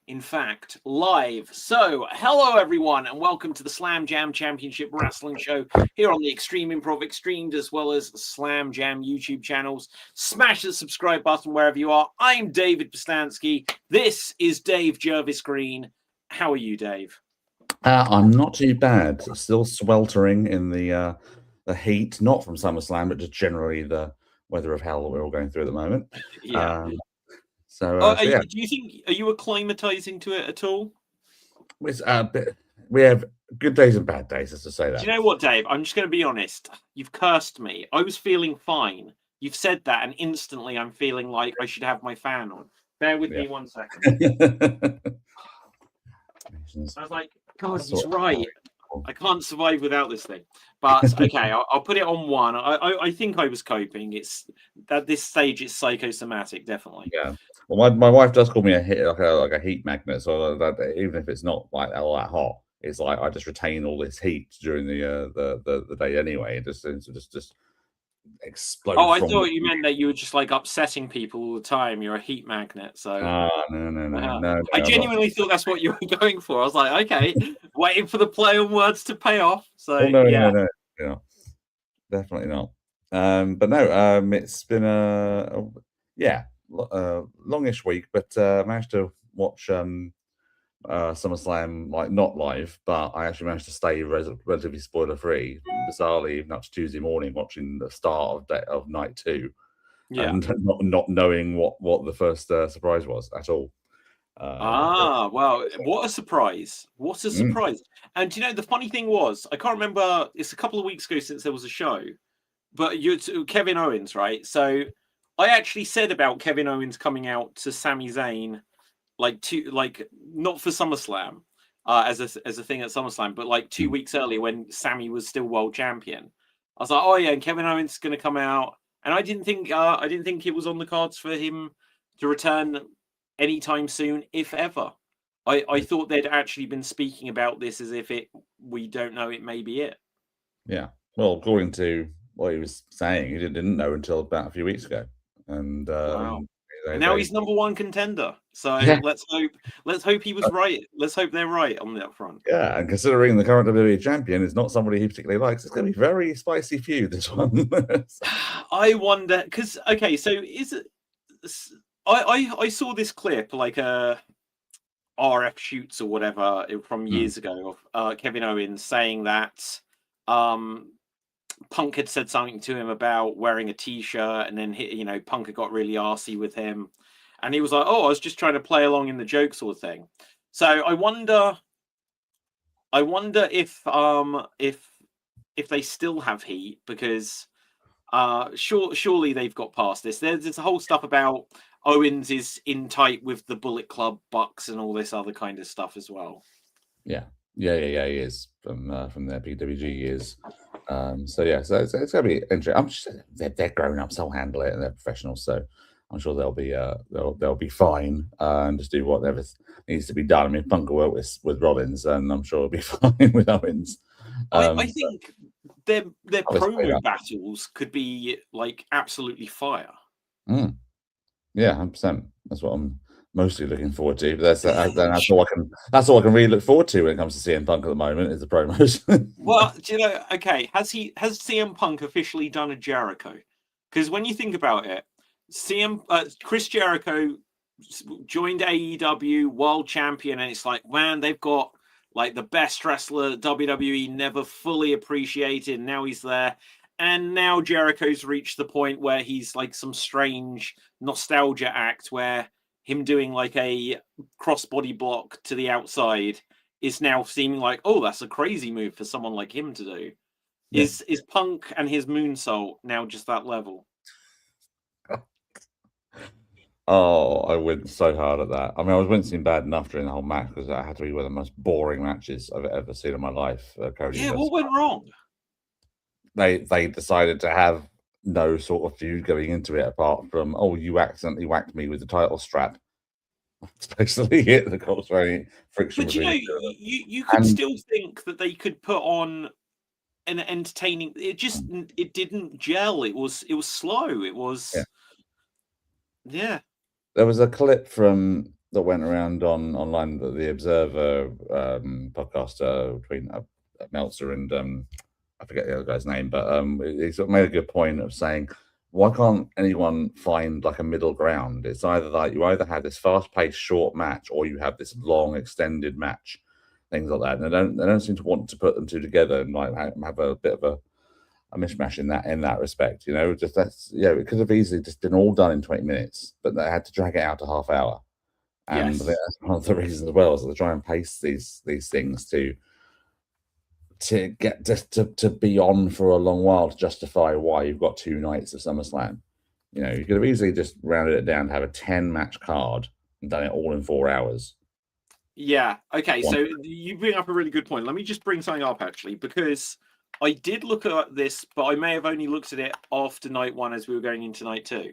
in fact, live. So, hello everyone, and welcome to the Slam Jam Championship Wrestling Show here on the Extreme Improv Xstreamed, as well as Slam Jam YouTube channels. Smash the subscribe button wherever you are. I'm David Postansky. This is Dave Jervis Green. How are you, Dave? I'm not too bad. Still sweltering in the heat, not from SummerSlam, but just generally the weather of hell that we're all going through at the moment. Yeah. Yeah. Do you think, are you acclimatizing to it at all? We have good days and bad days, as to say that. Do you know what, Dave? I'm just going to be honest. You've cursed me. I was feeling fine. You've said that, and instantly I'm feeling like I should have my fan on. Bear with me 1 second. I was like, God, he's right. I can't survive without this thing. But okay, I'll put it on one. I think I was coping. It's at this stage, it's psychosomatic, definitely. Yeah. Well, my wife does call me like a heat magnet. So that even if it's not like all that hot, it's like I just retain all this heat during the day anyway. It just explode. Oh, I thought you meant that you were just like upsetting people all the time. You're a heat magnet. So no. I genuinely thought that's what you were going for. I was like, okay, waiting for the play on words to pay off. So no, definitely not. But no, it's been longish week, but managed to watch SummerSlam, like not live, but I actually managed to stay relatively spoiler free. Bizarrely, even up to Tuesday morning, watching the start of night 2, and not knowing what the first surprise was at all. Well, what a surprise! What a surprise! And you know, the funny thing was, I can't remember. It's a couple of weeks ago since there was a show, but Kevin Owens, right? So I actually said about Kevin Owens coming out to Sami Zayn, not for SummerSlam, as a thing at SummerSlam, but like 2 weeks earlier when Sami was still world champion. I was like, oh yeah, and Kevin Owens is going to come out, and I didn't think it was on the cards for him to return anytime soon, if ever. I thought they'd actually been speaking about this as if we don't know, it may be it. Yeah. Well, according to what he was saying, he didn't know until about a few weeks ago. And wow. Now he's number one contender. So let's hope he was right. Let's hope they're right on that front. Yeah, and considering the current WWE champion is not somebody he particularly likes, it's going to be very spicy feud, this one. I wonder, because okay, so is it? I saw this clip, like RF shoots or whatever from years ago of Kevin Owens saying that Punk had said something to him about wearing a t-shirt, and then Punk had got really arsey with him, and he was like, "Oh, I was just trying to play along in the joke sort of thing." So I wonder if they still have heat, because surely they've got past this. There's a whole stuff about Owens is in tight with the Bullet Club, Bucks, and all this other kind of stuff as well. Yeah, he is from their PWG years. So it's gonna be interesting. I'm just they're grown ups, they'll handle it, and they're professionals, so I'm sure they'll be fine and just do whatever needs to be done. I mean, Punk will work with Rollins, and I'm sure it'll be fine with Owens. I think their promo battles could be like absolutely fire. Yeah, 100%. That's what I'm mostly looking forward to. But that's all I can really look forward to when it comes to CM Punk at the moment, is the promos. Well, do you know? Okay, has CM Punk officially done a Jericho? Because when you think about it, Chris Jericho joined AEW, world champion, and it's like, man, they've got like the best wrestler WWE never fully appreciated. Now he's there. And now Jericho's reached the point where he's like some strange nostalgia act where him doing like a crossbody block to the outside is now seeming like, oh, that's a crazy move for someone like him to do. Yeah. Is Punk and his moonsault now just that level? Oh, I went so hard at that. I mean, I was wincing bad enough during the whole match because that had to be one of the most boring matches I've ever seen in my life. Cody, what went wrong? They decided to have no sort of feud going into it apart from, oh, you accidentally whacked me with the title strap. It's basically it. The cops very friction. But you could still think that they could put on an entertaining. It didn't gel. It was slow. It was yeah. There was a clip from that went around online, the Observer podcast between Meltzer and I forget the other guy's name, but he sort of made a good point of saying, why can't anyone find like a middle ground? It's either like you either have this fast-paced short match or you have this long extended match, things like that. And they don't seem to want to put them two together and like have a bit of a mishmash in that respect. You know, just it could have easily just been all done in 20 minutes, but they had to drag it out to half hour. And I think that's one of the reasons as well, is that they try and pace these things to get just to be on for a long while to justify why you've got 2 nights of SummerSlam. You know, you could have easily just rounded it down to have a 10-match card and done it all in 4 hours. Yeah. Okay. So you bring up a really good point. Let me just bring something up actually, because I did look at this, but I may have only looked at it after night 1 as we were going into night 2.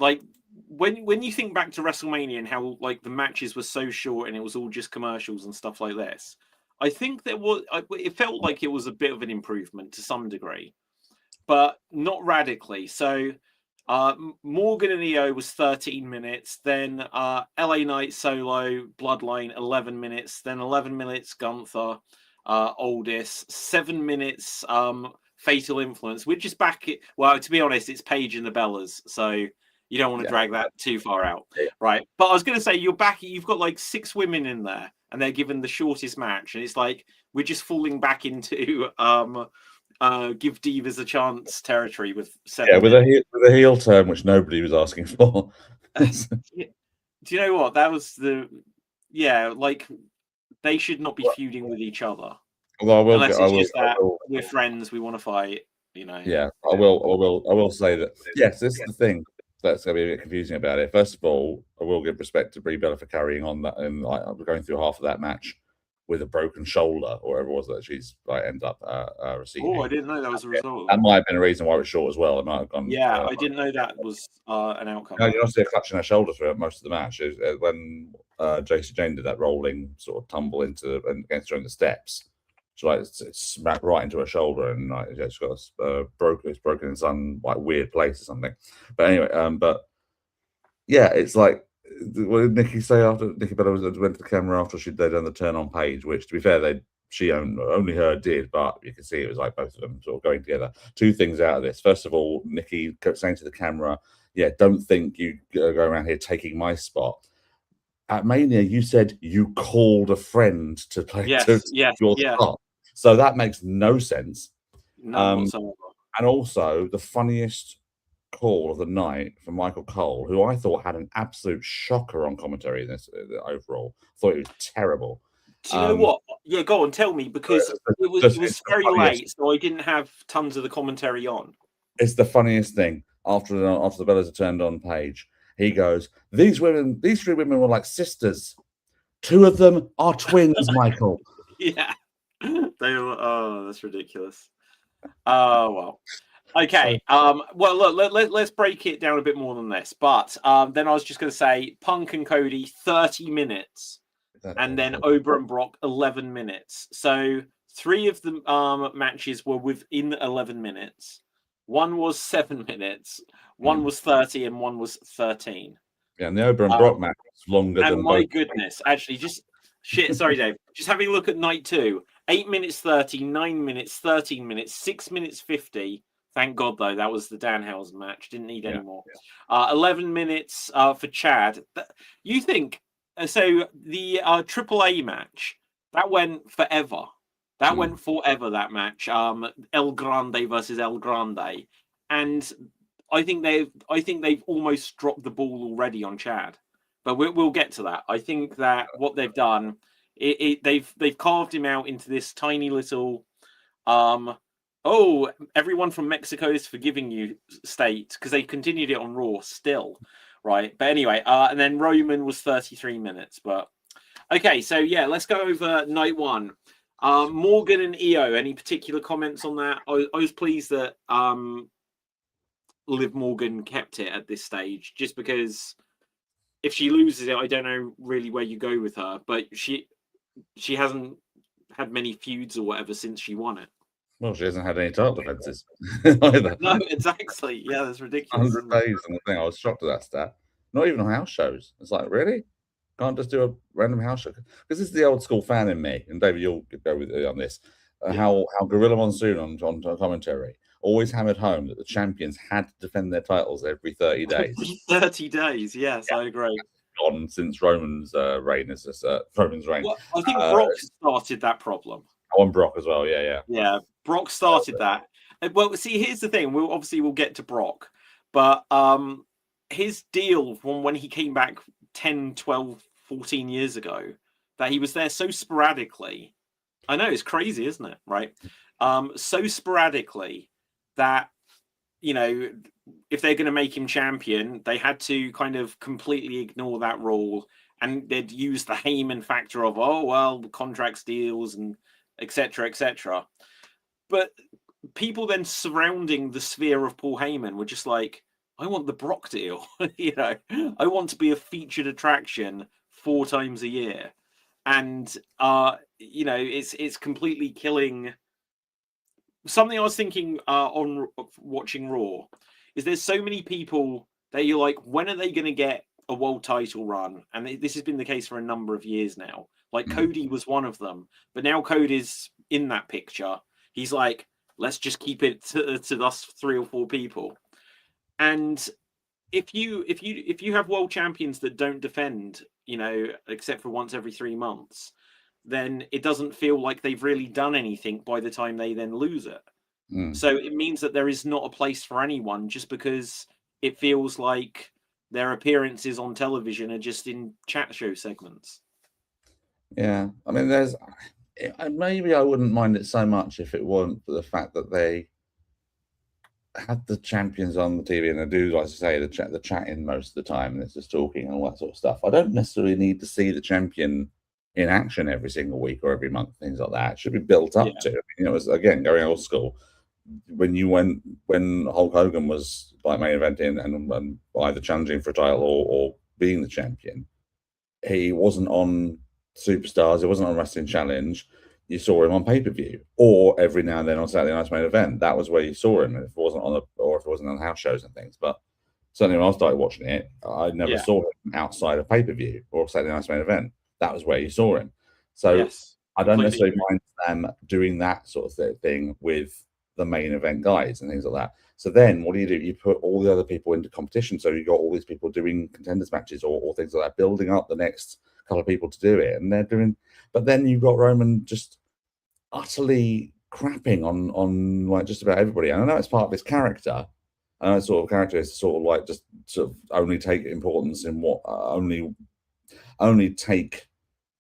Like when you think back to WrestleMania and how like the matches were so short and it was all just commercials and stuff like this, I think it felt like it was a bit of an improvement to some degree, but not radically. So Morgan and EO was 13 minutes, then LA Knight solo Bloodline 11 minutes, then 11 minutes Gunther, Aldis, 7 minutes Fatal Influence, which is back. Well, to be honest, it's Paige and the Bellas, so you don't want to drag that too far out, right? But I was going to say you've got like 6 women in there, and they're given the shortest match, and it's like we're just falling back into give divas a chance territory with 7 with a heel turn, which nobody was asking for. Do you know what? That was like they should not be feuding with each other. Although we're friends, we want to fight, you know. Yeah, I will say that. Yes, this is the thing that's going to be a bit confusing about it. First of all, I will give respect to Brie Bella for carrying on that and like going through half of that match with a broken shoulder or whatever it was that she's like ended up receiving. Oh, I didn't know that was a result. That might have been a reason why it was short as well. It might have gone. Yeah, I didn't know that was an outcome. You don't see her clutching her shoulder throughout most of the match. When Jacy Jane did that rolling sort of tumble against her in the steps, she like smacked right into her shoulder, and like she's got it's broken in some like weird place or something. But anyway, it's like, what did Nikki say after Nikki Bella went to the camera after they'd done the turn on Page, which to be fair, she only her did, but you can see it was like both of them sort of going together. 2 things out of this. First of all, Nikki kept saying to the camera, don't think you go around here taking my spot. At Mania, you said you called a friend to play your spot. So that makes no sense. No, and also, the funniest call of the night from Michael Cole, who I thought had an absolute shocker on commentary in this overall. I thought it was terrible. Do you know what? Yeah, go on, tell me, because it was very late, so I didn't have tons of the commentary on. It's the funniest thing. After the Bellas had turned on Page, he goes, these 3 women were like sisters. 2 of them are twins, Michael. Yeah. That's ridiculous. Oh, well. Okay. Well, look, let's break it down a bit more than this. But then I was just going to say Punk and Cody, 30 minutes. And then Ober and Brock, 11 minutes. So 3 of the matches were within 11 minutes. 1 was 7 minutes. 1 was 30 and 1 was 13. Yeah, and the Ober and Brock match was longer than my goodness. Actually, sorry, Dave. Just having a look at night 2. 8 minutes 30, 9 minutes, 13 minutes, 6 minutes 50. Thank God, though, that was the Danhausen match. Didn't need any more. 11 minutes for Chad. You think, so the AAA match, that went forever. That went forever, that match. El Grande versus El Grande. And I think they've almost dropped the ball already on Chad. But we'll get to that. I think that what they've done, they've carved him out into this tiny little everyone from Mexico is forgiving you state, because they continued it on Raw still, right? But anyway, and then Roman was 33 minutes. But okay, so yeah, let's go over night 1. Morgan and EO, any particular comments on that? I was pleased that Liv Morgan kept it at this stage, just because if she loses it, I don't know really where you go with her, but she hasn't had many feuds or whatever since she won it. Well, she hasn't had any title defenses either. No, exactly. Yeah, that's ridiculous. 100 days on the thing. I was shocked at that stat. Not even on house shows. It's like, really? Can't just do a random house show because this is the old school fan in me. And David, you'll go with it on this. How Gorilla Monsoon on commentary always hammered home that the champions had to defend their titles every 30 days. 30 days, yes, I agree. On since Roman's reign Roman's reign. Well, I think Brock started that problem. On Brock as well, yeah. Brock started that. Well, see, here's the thing. We'll get to Brock, but his deal from when he came back 10, 12, 14 years ago, that he was there so sporadically. I know, it's crazy, isn't it? Right? So sporadically that, you know, if they're going to make him champion, they had to kind of completely ignore that rule, and they'd use the Heyman factor of, oh, well, contracts, deals, and etc., etc. But people then surrounding the sphere of Paul Heyman were just like, I want the Brock deal. You know, I want to be a featured attraction 4 times a year. And, you know, it's completely killing. Something I was thinking on watching Raw is there's so many people that you're like, when are they going to get a world title run? And this has been the case for a number of years now. Like Cody was one of them, but now Cody's in that picture. He's like, let's just keep it to us 3 or 4 people. And if you have world champions that don't defend, you know, except for once every 3 months, then it doesn't feel like they've really done anything by the time they then lose it. So it means that there is not a place for anyone, just because it feels like their appearances on television are just in chat show segments. Yeah, I mean, maybe I wouldn't mind it so much if it weren't for the fact that they had the champions on the TV and they do, like I say, the chatting most of the time, and it's just talking and all that sort of stuff. I don't necessarily need to see the champion in action every single week or every month, things like that. It should be built up to. You know, again, going old school. When Hulk Hogan was like main eventing and either challenging for a title or being the champion, he wasn't on Superstars, it wasn't on Wrestling Challenge. You saw him on pay-per-view, or every now and then on Saturday Night's Main Event. That was where you saw him. If it wasn't on house shows and things. But certainly when I started watching it, I never saw him outside of pay-per-view or Saturday Night's Main Event. That was where you saw him. So I don't necessarily mind them doing that sort of thing with the main event guys and things like that. So then what do? You put all the other people into competition. So you got all these people doing contenders matches or things like that, building up the next couple of people to do it. And they're doing, but then you've got Roman just utterly crapping on like just about everybody. And I know it's part of his character. I know it's sort of character is sort of like just sort of only take importance in what only take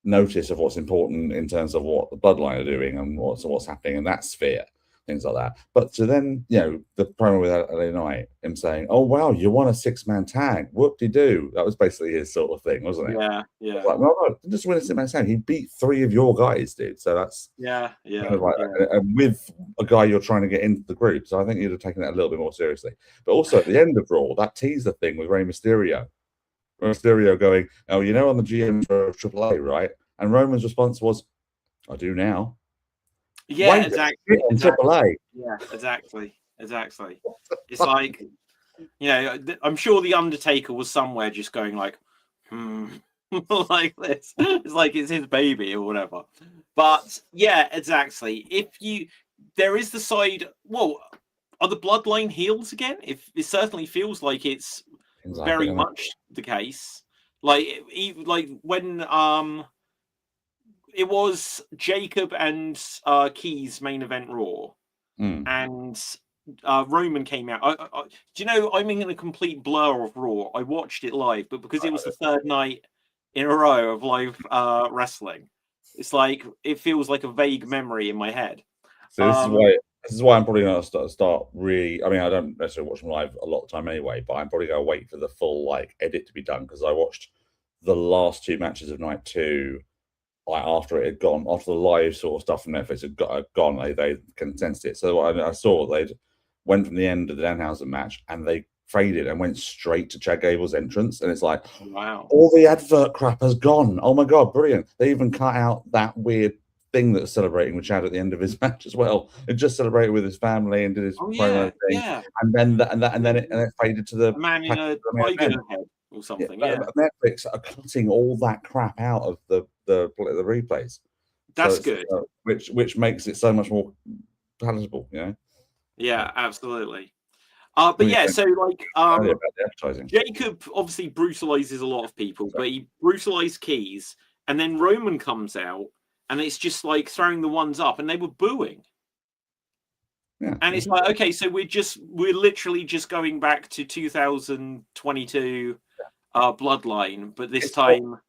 notice of what's important in terms of what the bloodline are doing and what's happening in that sphere, things like that. But to then, you know, the promo with LA Knight, him saying, "Oh wow, you won a 6-man tag. Whoop-de-doo." That was basically his sort of thing, wasn't it? Yeah. Like, well, no, just win a 6-man tag. He beat 3 of your guys, dude. So that's kind of like, and with a guy you're trying to get into the group. So I think you'd have taken that a little bit more seriously. But also at the end of Raw, that teaser thing with Rey Mysterio. Mysterio going, "Oh, you know, I'm the GM for AAA, right?" And Roman's response was, "I do now." Yeah, exactly. AAA. Yeah, exactly. It's like, you know, I'm sure the Undertaker was somewhere just going like, like this. It's like it's his baby or whatever. But yeah, exactly. There is the side. Well, are the Bloodline heels again? If it certainly feels like it's very much the case. Like when it was Jacob and Keys main event Raw, and Roman came out. Do you know, I'm in a complete blur of Raw. I watched it live, but because it was the 3rd night in a row of live wrestling, it's like it feels like a vague memory in my head. So this is why I'm probably going to start really. I mean, I don't necessarily watch them live a lot of the time anyway, but I'm probably going to wait for the full like edit to be done, because I watched the last 2 matches of night 2. Like after it had gone, after the live sort of stuff from Netflix had gone, they condensed it. So I saw they went from the end of the Danhausen match and they faded and went straight to Chad Gable's entrance. And it's like, wow, all the advert crap has gone. Oh my God, brilliant. They even cut out that weird thing that was celebrating with Chad at the end of his match as well. It just celebrated with his family and did his promo thing. Yeah. And then it faded to the man in a tiger head. or something. Yeah, Netflix are cutting all that crap out of the replays. That's good. Which makes it so much more palatable, you know. Yeah, absolutely. But yeah, so like about the advertising. Jacob obviously brutalizes a lot of people, but he brutalized Keys, and then Roman comes out, and it's just like throwing the ones up, and they were booing. Yeah, and it's like, okay, so we're literally just going back to 2022 Bloodline, but this time,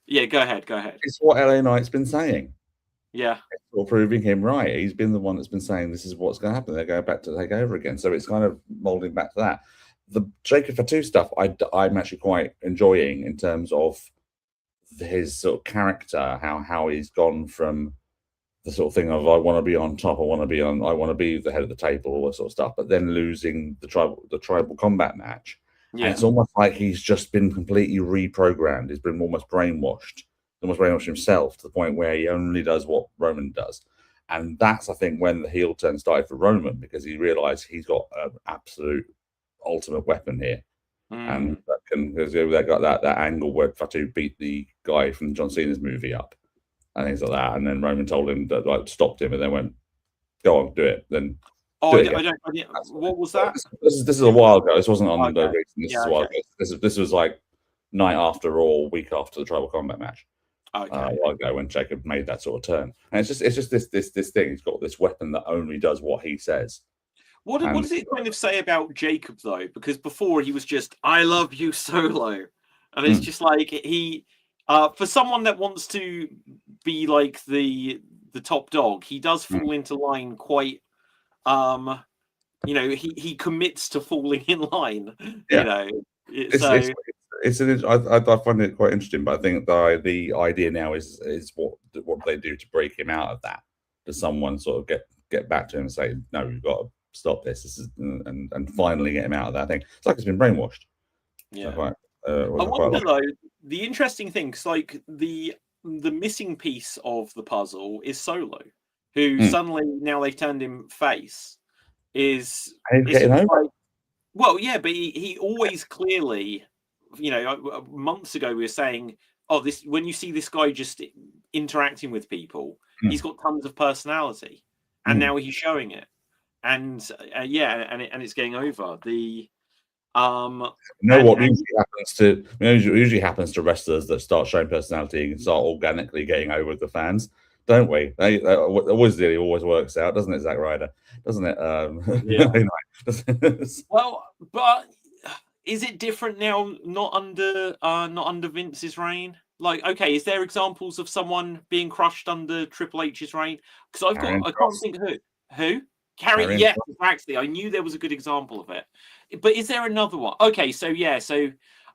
yeah, go ahead. It's what LA Knight's been saying. Yeah, or proving him right. He's been the one that's been saying this is what's going to happen. They're going back to take over again. So it's kind of molding back to that. The Jacob Fatu stuff, I'm actually quite enjoying in terms of his sort of character, how he's gone from the sort of thing of I want to be on top, I want to be the head of the table, all that sort of stuff, but then losing the tribal combat match. Yeah. And it's almost like he's just been completely reprogrammed. He's been almost brainwashed himself to the point where he only does what Roman does. And that's, I think, when the heel turn started for Roman, because he realized he's got an absolute ultimate weapon here. And that can, because they got that angle where Fatu beat the guy from John Cena's movie up and things like that. And then Roman told him that, like, stopped him and then went, go on, do it. Then what was that? This is a while ago. This wasn't on the recent. This is a while ago. This was like night after or week after the tribal combat match. A while ago when Jacob made that sort of turn. And it's just this thing. He's got this weapon that only does what he says. What does it kind of say about Jacob though? Because before he was just I love you Solo, and it's just like he for someone that wants to be like the top dog, he does fall into line quite. You know, he commits to falling in line. Yeah. You know, I find it quite interesting, but I think the idea now is what they do to break him out of that. Does someone sort of get back to him and say, no, you've got to stop this. This is and finally get him out of that thing. It's like it's been brainwashed. Yeah. I wonder though, the interesting thing, because like the missing piece of the puzzle is Solo, who suddenly now they've turned him face. Is getting over? Well, yeah, but he always clearly, you know, months ago we were saying, oh, this when you see this guy just interacting with people, he's got tons of personality, and now he's showing it, and it's getting over the. What usually happens to wrestlers that start showing personality and start organically getting over with the fans, don't we? It always works out, doesn't it, Zack Ryder? Doesn't it? Well, but is it different now? Not under Vince's reign. Like, okay, is there examples of someone being crushed under Triple H's reign? Because I can't think who. Carrie, yes, actually, I knew there was a good example of it. But is there another one? Okay, so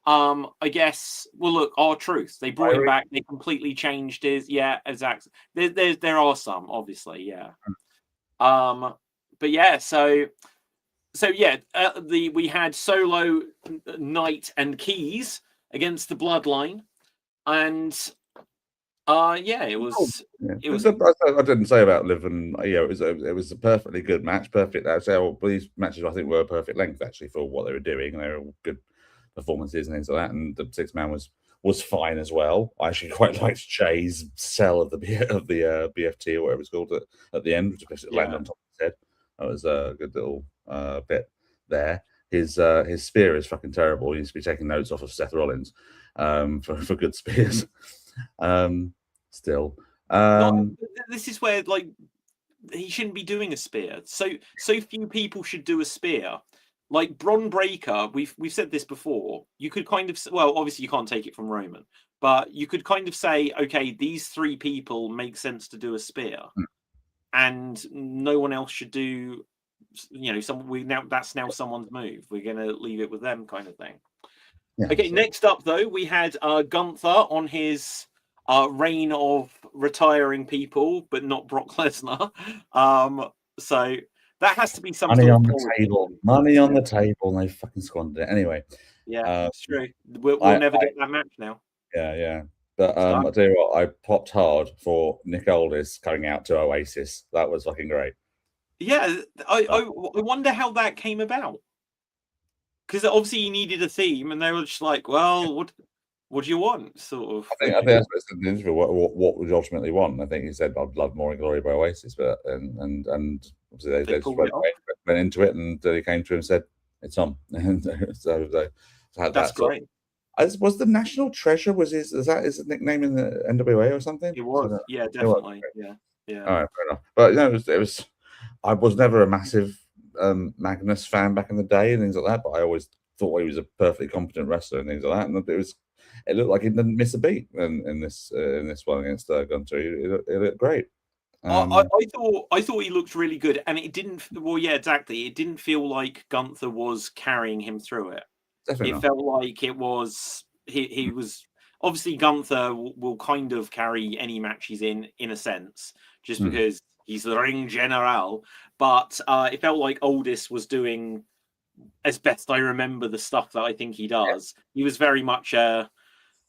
I guess. Well, look, R-Truth. They brought him back. They completely changed his. Yeah, exactly. There are some, obviously. Yeah. But yeah, we had Solo, Knight, and Keys against the Bloodline, and it was. I didn't say about Liv and it was a perfectly good match. Perfect. These matches I think were a perfect length actually for what they were doing, and they were good performances and things like that. And the 6-man was fine as well. I actually quite liked Jay's sell of the BFT or whatever it's called at the end, which basically landed on top of his head. That was a good little bit there. His spear is fucking terrible. He needs to be taking notes off of Seth Rollins for good spears. This is where like he shouldn't be doing a spear. So few people should do a spear. Like Bron Breakker, we've said this before. You could kind of obviously you can't take it from Roman, but you could kind of say, okay, these 3 people make sense to do a spear, and no one else should do. You know, that's now someone's move. We're gonna leave it with them, kind of thing. Yeah, okay, next up though, we had Gunther on his reign of retiring people, but not Brock Lesnar. So that has to be something. Money on the table. Money on the table, and they fucking squandered it. Anyway. Yeah, it's true. We'll never get that match now. Yeah. But I'll tell you what, I popped hard for Nick Aldis coming out to Oasis. That was fucking great. Yeah, I wonder how that came about. because obviously he needed a theme, and they were just like, "Well, what do you want?" Sort of. I think that's what it's in the interview. What would you ultimately want? I think he said, "I'd love More in Glory by Oasis," but and obviously they just pulled it off. went into it, and he came to him and said, "It's on." And so they had That's that. So, great. was the National Treasure? Is that his nickname in the NWA or something? It was, yeah, definitely, yeah. All right, fair enough. But it was. I was never a massive Magnus fan back in the day and things like that, but I always thought he was a perfectly competent wrestler and things like that. And it looked like he didn't miss a beat in this one against Gunter. It looked great. I thought he looked really good, and it didn't. Well, yeah, exactly. It didn't feel like Gunther was carrying him through it. Definitely not. Felt like it was he was obviously Gunther will kind of carry any match he's in a sense, just because he's the ring general. But it felt like Aldis was doing, as best I remember, the stuff that I think he does. He was very much a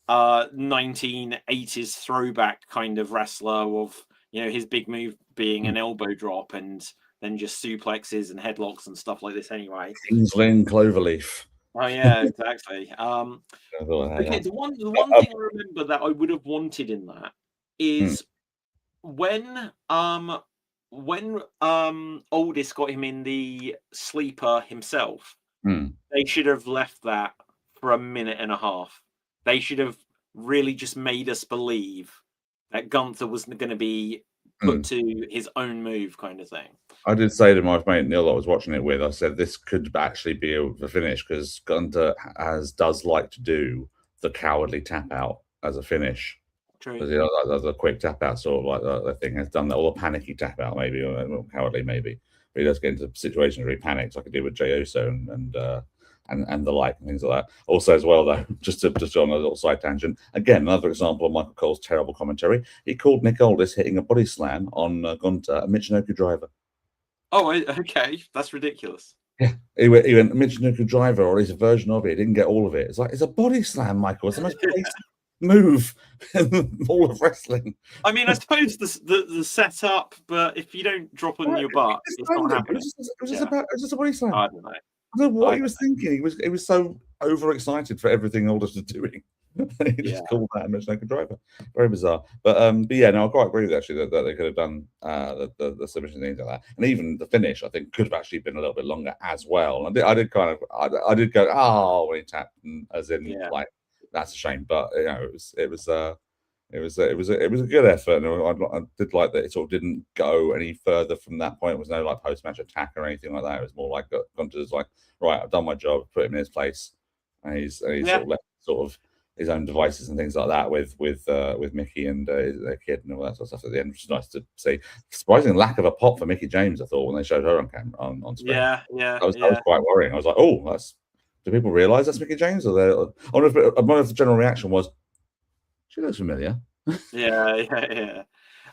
1980s throwback kind of wrestler of, his big move being an elbow drop and then just suplexes and headlocks and stuff like this anyway. Kingsland Cloverleaf. Oh yeah, exactly. Okay, the one thing I remember that I would have wanted in that is when Aldis got him in the sleeper himself, they should have left that for 1.5 minutes. They should have really just made us believe that Gunther was going to be put to his own move, kind of thing. I did say to my mate Neil that I was watching it with, I said this could actually be a finish because Gunther does like to do the cowardly tap out as a finish. True. As a quick tap out, sort of like the thing has done that, or a panicky tap out, maybe, or cowardly, maybe. But he does get into situations where he panics, like he did with Jey Uso and the like, and things like that. Also, as well, though, just on a little side tangent, again, another example of Michael Cole's terrible commentary. He called Nick Aldis hitting a body slam on Gunther a Michinoku driver. Oh, okay, that's ridiculous. Yeah, he went Michinoku driver, or at least a version of it. He didn't get all of it. It's like, it's a body slam, Michael. It's the most basic move in all of wrestling. I mean, I suppose the setup, but if you don't drop on your butt, it's not happening. It was just a body slam. I don't know. I don't know what he was thinking. He was so overexcited for everything Aldis was doing. He just called that a Michinoku driver. Very bizarre. But yeah, no, I quite agree with actually that they could have done the submission things like that, and even the finish I think could have actually been a little bit longer as well. I did go, oh, when he tapped, as in like that's a shame. But it was a good effort, and I did like that it sort of didn't go any further from that point. It was no like post match attack or anything like that. It was more like Gunter's like, right, I've done my job, put him in his place, and he's sort of left sort of his own devices and things like that with Mickey and their kid and all that sort of stuff at the end, which is nice to see. Surprising lack of a pop for Mickey James, I thought, when they showed her on camera on screen. Yeah. That was quite worrying. I was like, oh, do people realise that's Mickey James? Or I wonder if the general reaction was, she looks familiar. Yeah.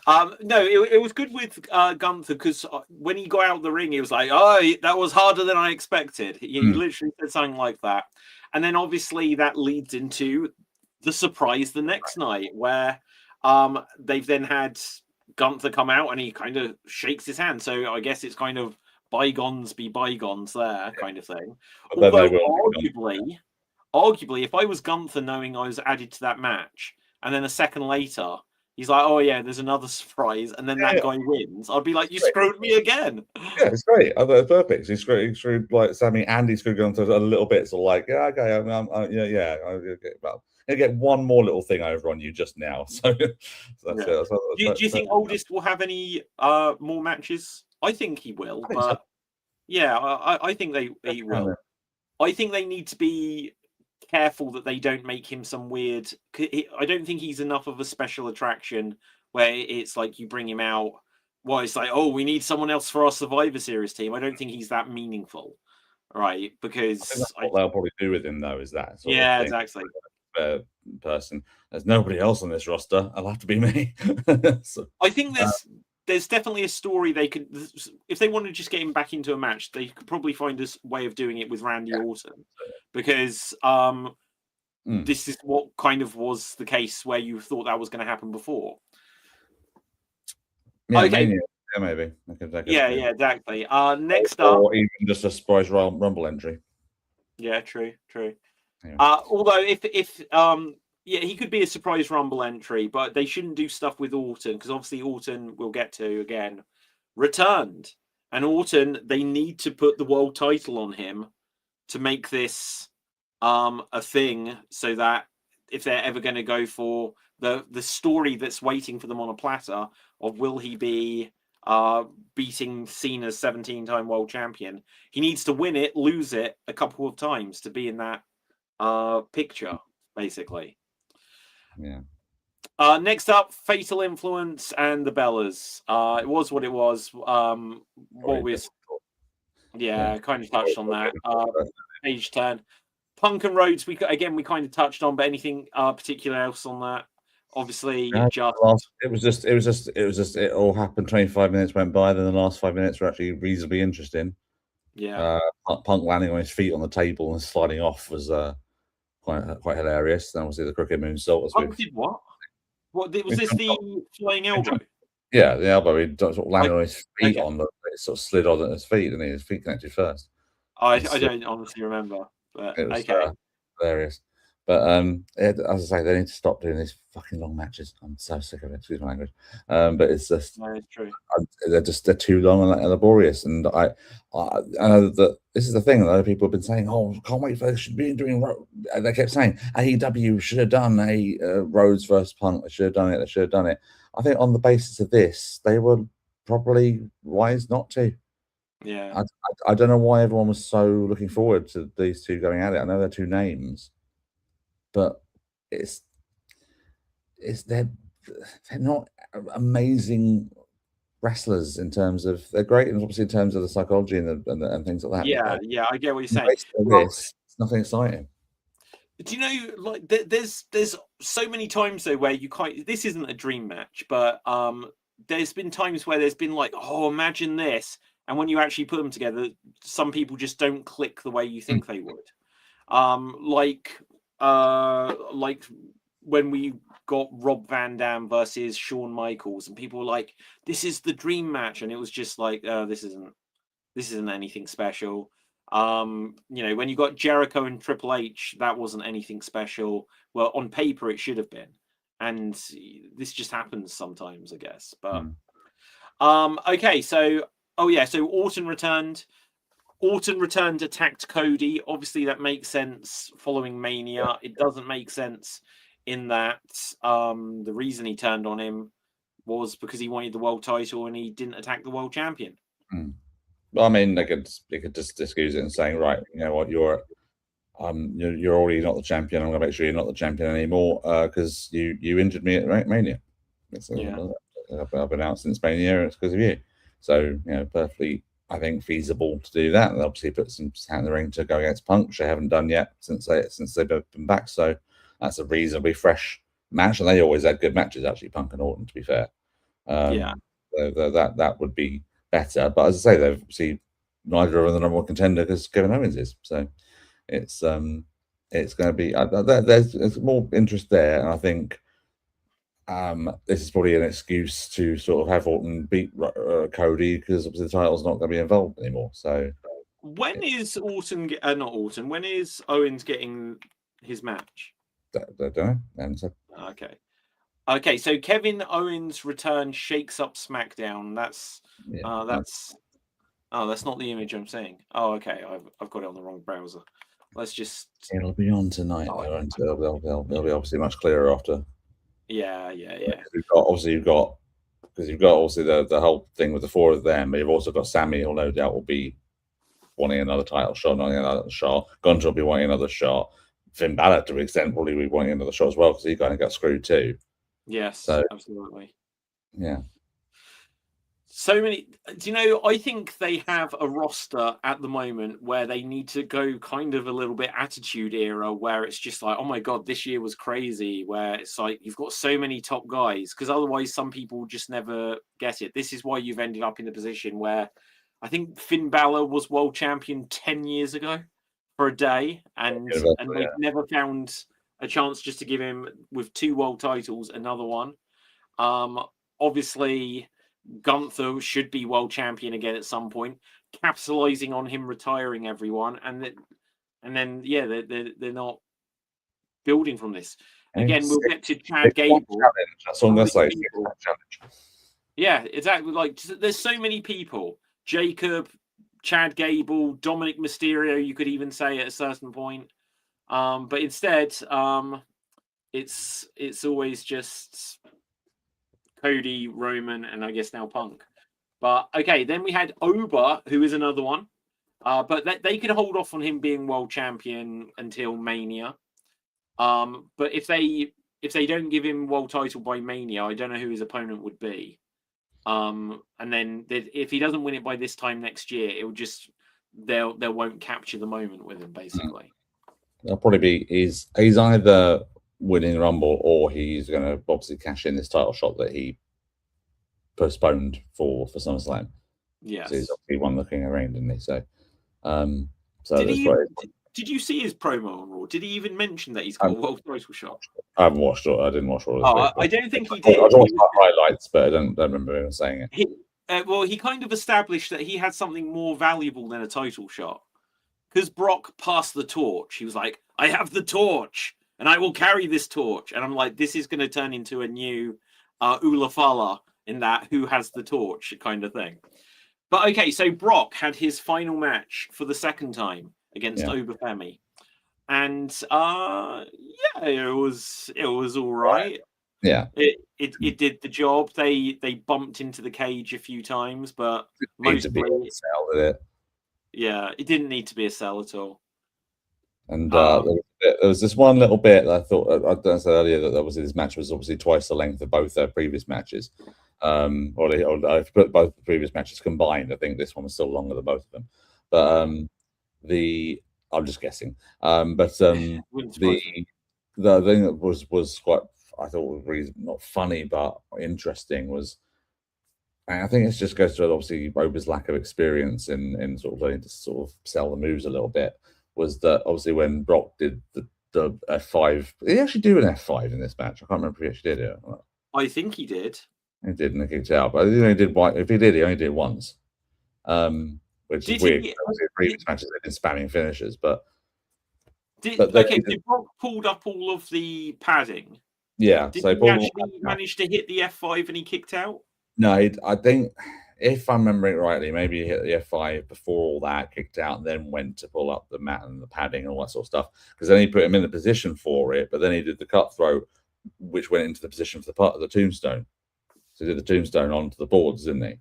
No, it was good with Gunther because when he got out of the ring, he was like, "Oh, that was harder than I expected." He literally said something like that, and then obviously that leads into the surprise the next night, where they've then had Gunther come out and he kind of shakes his hand. So I guess it's kind of bygones be bygones there, kind of thing. Although arguably, if I was Gunther, knowing I was added to that match, and then a second later he's like, "Oh yeah, there's another surprise," and then that guy wins, I'd be like, "You screwed me again." Yeah, it's great. I thought it's perfect. He screwed like Sammy, and he screwed Gunther a little bit. So like, yeah, okay, I'll get one more little thing over on you just now. So that's it. Do you think Aldis will have any more matches? I think he will, but yeah, I think he will. I think they need to be careful that they don't make him some weird. I don't think he's enough of a special attraction where it's like you bring him out. Well, it's like, oh, we need someone else for our Survivor Series team. I don't think he's that meaningful, right? Because that's what they'll probably do with him, though, is that sort of thing. Exactly. Person, there's nobody else on this roster. I'll have to be me. So, I think there's definitely a story they could, if they want to just get him back into a match, they could probably find a way of doing it with Randy Orton, because this is what kind of was the case where you thought that was going to happen before. Yeah, okay. Maybe. Yeah, exactly. Next up, or even just a surprise Rumble entry. Yeah, true. Anyway. Although if yeah, he could be a surprise Rumble entry, but they shouldn't do stuff with Orton because obviously Orton we'll get to again returned, and Orton they need to put the world title on him to make this a thing, so that if they're ever going to go for the story that's waiting for them on a platter of will he be beating Cena's 17-time world champion, he needs to win it, lose it a couple of times to be in that picture, basically. Yeah. Next up, Fatal Influence and the Bellas. It was what it was. What was kind of touched on that. Page 10. Punk and Rhodes, we kind of touched on, but anything particular else on that? Obviously, it all happened. 25 minutes went by, then the last 5 minutes were actually reasonably interesting. Yeah. Punk landing on his feet on the table and sliding off was quite hilarious. Then obviously the crooked moonsault was. Punk did what? What was this? The flying elbow? Yeah, the elbow. He sort of landed on his feet it sort of slid on his feet, and his feet connected first. I don't honestly remember, but it was hilarious. But as I say, they need to stop doing these fucking long matches. I'm so sick of it. Excuse my language. But it's just it's true. They're too long and laborious. And I know that this is the thing. A lot of people have been saying, "Oh, can't wait for they should be doing." They kept saying AEW should have done a Rhodes versus Punk. They should have done it. They should have done it. I think on the basis of this, they were probably wise not to. Yeah. I don't know why everyone was so looking forward to these two going at it. I know they're two names, but they're not amazing wrestlers in terms of they're great, and obviously in terms of the psychology and things like that. Yeah, I get what you're saying. It's nothing exciting. Do you know, like, there's so many times though where you this isn't a dream match, but there's been times where there's been like, oh, imagine this, and when you actually put them together, some people just don't click the way you think they would. Like when we got Rob Van Dam versus Shawn Michaels, and people were like, this is the dream match, and it was just like, this isn't anything special. When you got Jericho and Triple H, that wasn't anything special. Well, on paper it should have been, and this just happens sometimes, I guess. But okay, so Orton returned. Attacked Cody. Obviously, that makes sense following Mania. It doesn't make sense in that the reason he turned on him was because he wanted the world title and he didn't attack the world champion. Well, I mean, they could just excuse it and saying, right, you know what, you're already not the champion. I'm going to make sure you're not the champion anymore because you injured me at Mania. I've been out since Mania. It's because of you. So perfectly, I think, feasible to do that. And obviously put some hat in the ring to go against Punk, which they haven't done yet since they've been back. So that's a reasonably fresh match, and they always had good matches, actually, Punk and Orton, to be fair. That would be better. But as I say, they've obviously neither of them the number one contender because Kevin Owens is. So it's going to be there's more interest there, and I think this is probably an excuse to sort of have Orton beat Cody because obviously the title's not going to be involved anymore. So when is Orton? Not Orton. When is Owens getting his match? I don't know. Okay. So Kevin Owens' return shakes up SmackDown. That's not the image I'm seeing. Oh, okay. I've got it on the wrong browser. Let's just. It'll be on tonight. They'll be obviously much clearer after. Yeah. You've got obviously the whole thing with the four of them, but you've also got Sammy, who no doubt will be wanting another title shot, wanting another shot. Gunter will be wanting another shot. Finn Balor, to an extent, probably be wanting another shot as well because he kind of got screwed too. Yes, absolutely. Yeah. So many. Do you know? I think they have a roster at the moment where they need to go kind of a little bit attitude era, where it's just like, oh my god, this year was crazy. Where it's like you've got so many top guys, because otherwise some people just never get it. This is why you've ended up in the position where I think Finn Balor was world champion 10 years ago for a day, and they've never found a chance just to give him, with 2 world titles, another one. Obviously, Gunther should be world champion again at some point, capitalizing on him retiring everyone, and and then they're not building from this. Again, we'll get to Chad Gable. That's all I'm gonna say. Yeah, exactly. Like, there's so many people. Jacob, Chad Gable, Dominic Mysterio, you could even say at a certain point. But instead, it's always just Cody, Roman, and I guess now Punk. But okay, then we had Oba, who is another one. But they could hold off on him being world champion until Mania. But if they don't give him world title by Mania, I don't know who his opponent would be. And then if he doesn't win it by this time next year, it will just they won't capture the moment with him, basically. It'll probably be he's either winning the Rumble or he's going to obviously cash in this title shot that he postponed for SummerSlam. Yes. So he's obviously won the King of the Ring, didn't he? So, did you see his promo on Raw? Did he even mention that he's got a world title shot? I haven't watched it. I didn't watch all of it. I don't think he did. I watched the highlights, but I don't remember him saying it. Well, he kind of established that he had something more valuable than a title shot. Because Brock passed the torch. He was like, I have the torch, and I will carry this torch. And I'm like, this is going to turn into a new Ulafala in that who has the torch kind of thing. But okay, so Brock had his final match for the second time against Obafemi. And it was all right. Yeah. It did the job. They bumped into the cage a few times, but mostly it didn't need to be a sell at all. And there was this one little bit that I thought I don't say earlier that obviously this match was obviously twice the length of both their previous matches. Or if you put both the previous matches combined, I think this one was still longer than both of them. But I'm just guessing. But the thing that was quite, I thought was really not funny but interesting was, and I think it just goes to obviously Oba's lack of experience in sort of learning to sort of sell the moves a little bit. Was that obviously when Brock did the F5, did he actually do an F5 in this match? I can't remember if he actually did it. I think he did. He did, and he kicked out. But he only did one. If he did, he only did once. Which is weird. Obviously, previous matches they've been spamming finishers, but did Brock pulled up all of the padding? Yeah. Did he actually manage to hit the F5 and he kicked out? No, I think if I'm remembering rightly, maybe he hit the F5 before all that, kicked out, and then went to pull up the mat and the padding and all that sort of stuff. Because then he put him in the position for it, but then he did the cutthroat, which went into the position for the part of the tombstone. So he did the tombstone onto the boards, didn't he?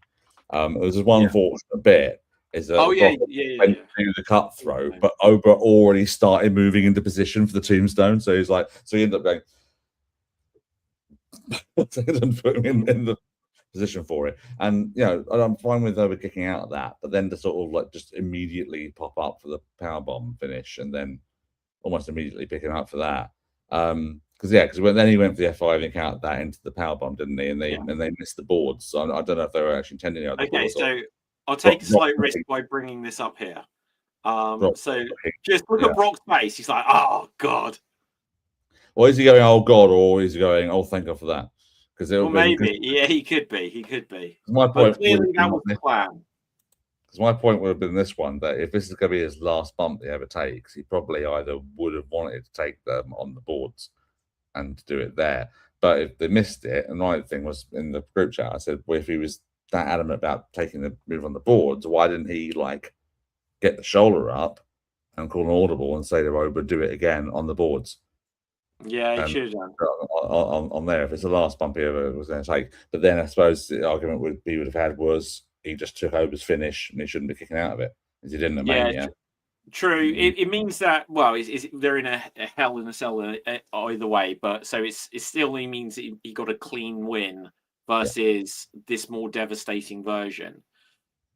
There was just one unfortunate bit. Is that went through the cutthroat, but Oba already started moving into position for the tombstone. So he's like, so he ended up going. So he didn't put him in the position for it, and I'm fine with Oba kicking out of that, but then to sort of like just immediately pop up for the powerbomb finish, and then almost immediately picking up for that, because then he went for the F5 and counted that into the powerbomb, didn't he? And they missed the boards. So I don't know if they were actually intending it. Okay, so I'll take a slight risk by bringing this up here. So just look at Brock's face. He's like, oh God. Or is he going, oh God, or is he going, oh thank God for that? Because maybe, he could be. He could be. My point clearly that was the plan. Because my point would have been this one, that if this is going to be his last bump he ever takes, he probably either would have wanted to take them on the boards and do it there. But if they missed it, and my thing was in the group chat, I said, well, if he was that adamant about taking the move on the boards, why didn't he get the shoulder up and call an audible and say to Oba, do it again on the boards? Yeah, he should have done on there if it's the last bump he ever was going to take. But then I suppose the argument would have had was he just took Oba's finish and he shouldn't be kicking out of it as he didn't at Mania. True. It means that they're in a hell in a cell either way, but so it still means he got a clean win versus this more devastating version.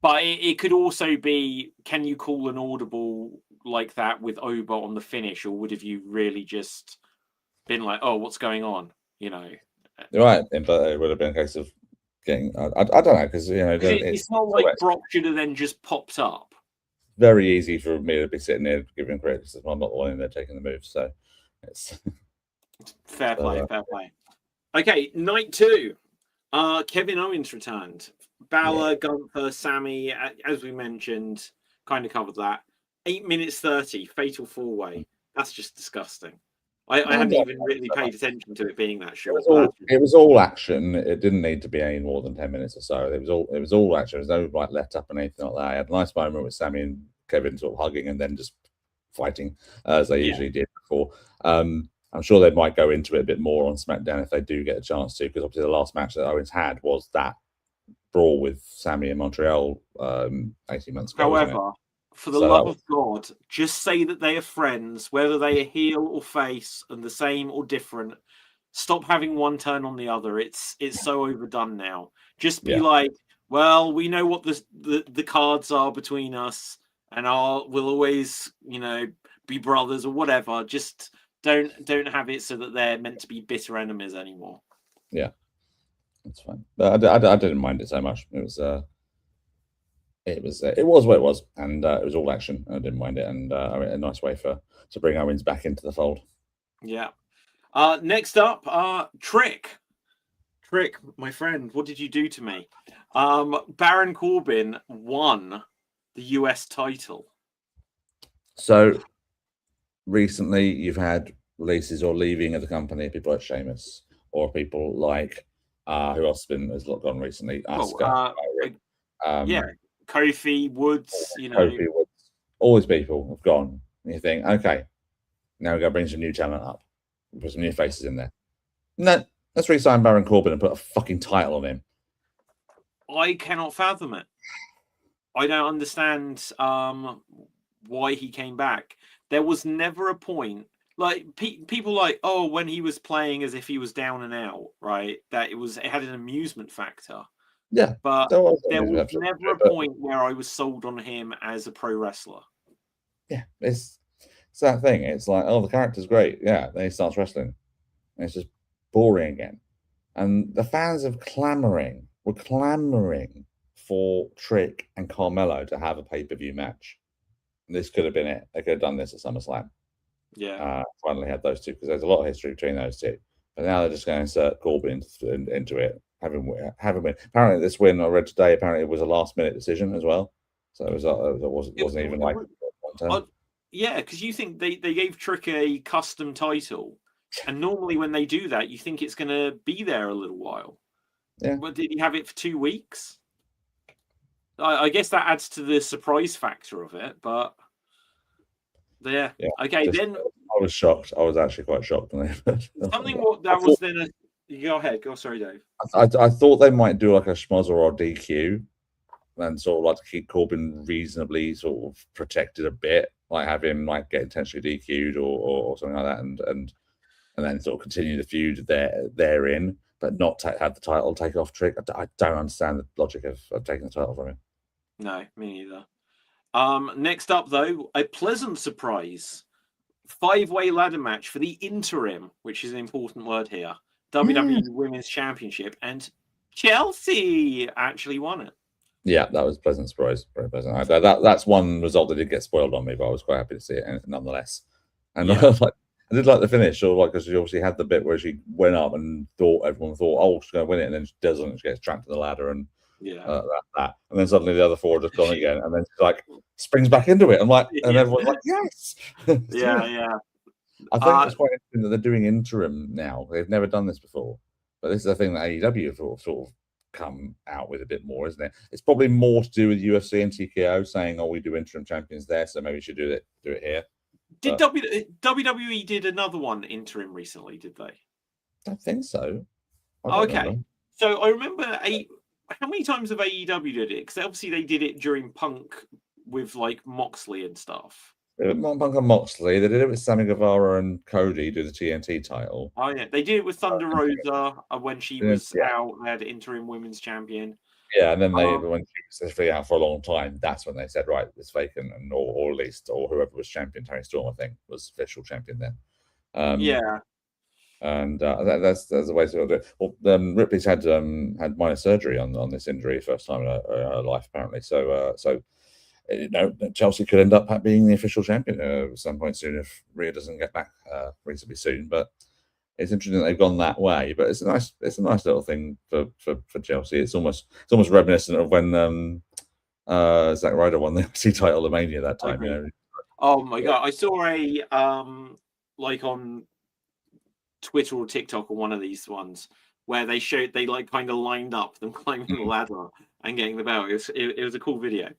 But it could also be, can you call an audible like that with Oba on the finish, or would have you really just been like, oh, what's going on? Right, but it would have been a case of getting. I don't know, because it's not like Brock should have then just popped up. Very easy for me to be sitting there giving credit because I'm not the one in there taking the move. So it's fair play. Okay, night 2. Kevin Owens returned. Balor, Gunther, Sammy, as we mentioned, kind of covered that. 8 minutes 30, fatal 4-way. That's just disgusting. I hadn't even really paid attention to it being that short. It was all action. It didn't need to be any more than 10 minutes or so. It was all action. There was no like let up and anything like that. I had a nice moment with Sammy and Kevin sort of hugging and then just fighting as they usually did before. I'm sure they might go into it a bit more on SmackDown if they do get a chance to, because obviously the last match that Owens had was that brawl with Sammy in Montreal 18 months ago. However, for the love of God, just say that they are friends, whether they are heel or face and the same or different. Stop having one turn on the other. It's so overdone now. Just be like, well, we know what the cards are between us, and we'll always, be brothers or whatever. Just don't have it so that they're meant to be bitter enemies anymore. Yeah, that's fine. I didn't mind it so much. It was what it was, and it was all action. I didn't mind it, and a nice way to bring Owens back into the fold. Yeah. Next up, Trick, my friend, what did you do to me? Baron Corbin won the US title. So recently, you've had releases or leaving of the company, people like Sheamus, or people like who else has gone recently? Asuka. Kofi, Woods, Kofi, Woods. All these people have gone. And you think, okay, now we're going to bring some new talent up. Put some new faces in there. No, let's re-sign Baron Corbin and put a fucking title on him. I cannot fathom it. I don't understand why he came back. There was never a point. Like, people like, when he was playing as if he was down and out, right? That it had an amusement factor. Yeah, but there was never a point where I was sold on him as a pro wrestler. Yeah, it's that thing. It's like, the character's great. Yeah, then he starts wrestling. And it's just boring again. And the fans were clamoring for Trick and Carmelo to have a pay-per-view match. And this could have been it. They could have done this at SummerSlam. Yeah. Finally had those two, because there's a lot of history between those two. But now they're just going to insert Corbin into it. Have him win. Apparently, this win I read today, apparently it was a last-minute decision as well. So it wasn't even like one turn. Yeah, because you think they gave Trick a custom title, and normally when they do that, you think it's going to be there a little while. Yeah. But did he have it for 2 weeks? I guess that adds to the surprise factor of it, but yeah. Okay, then I was shocked. I was actually quite shocked when they. Go ahead. Go. Sorry, Dave. I thought they might do like a schmozzer or DQ, and sort of like to keep Corbin reasonably sort of protected a bit, like have him like get intentionally DQ'd or something like that, and then sort of continue the feud therein, but not have the title take off Trick. I don't understand the logic of taking the title from him. No, me neither. Next up, though, a pleasant surprise: 5-way ladder match for the interim, which is an important word here. WWE Women's Championship, and Chelsea actually won it. Yeah, that was a pleasant surprise. Very pleasant. That's one result that did get spoiled on me, but I was quite happy to see it nonetheless. And I did like the finish, or like, because she obviously had the bit where she went up and everyone thought, she's going to win it, and then she doesn't. She gets trapped to the ladder, and that. And then suddenly the other four are just gone again, and then she like springs back into it. I'm like, and everyone's like, yes. Yeah. I think it's quite interesting that they're doing interim now. They've never done this before, but this is a thing that AEW have sort of come out with a bit more, isn't it? It's probably more to do with UFC and TKO saying, we do interim champions there, so maybe we should do it here. Did WWE did another one interim recently? Did they? I don't think so. Okay, remember. So I remember how many times have AEW did it? Because obviously they did it during Punk with like Moxley and stuff. Punk and Moxley. They did it with Sammy Guevara and Cody do the TNT title. Oh yeah, they did it with Thunder Rosa when she was out. They had interim women's champion. Yeah, and then when she was out for a long time, that's when they said, right, it's vacant, and or at least whoever was champion, Tony Storm, I think, was official champion then. And that's the way to do it. Well, Ripley's had minor surgery on this injury, first time in her life apparently. So Chelsea could end up being the official champion at some point soon if Rhea doesn't get back reasonably soon. But it's interesting that they've gone that way. But it's a nice little thing for Chelsea. It's almost reminiscent of when Zack Ryder won the IC title at Mania that time. Oh my god! I saw a like on Twitter or TikTok or one of these ones where they like kind of lined up them climbing the ladder and getting the belt. It was a cool video.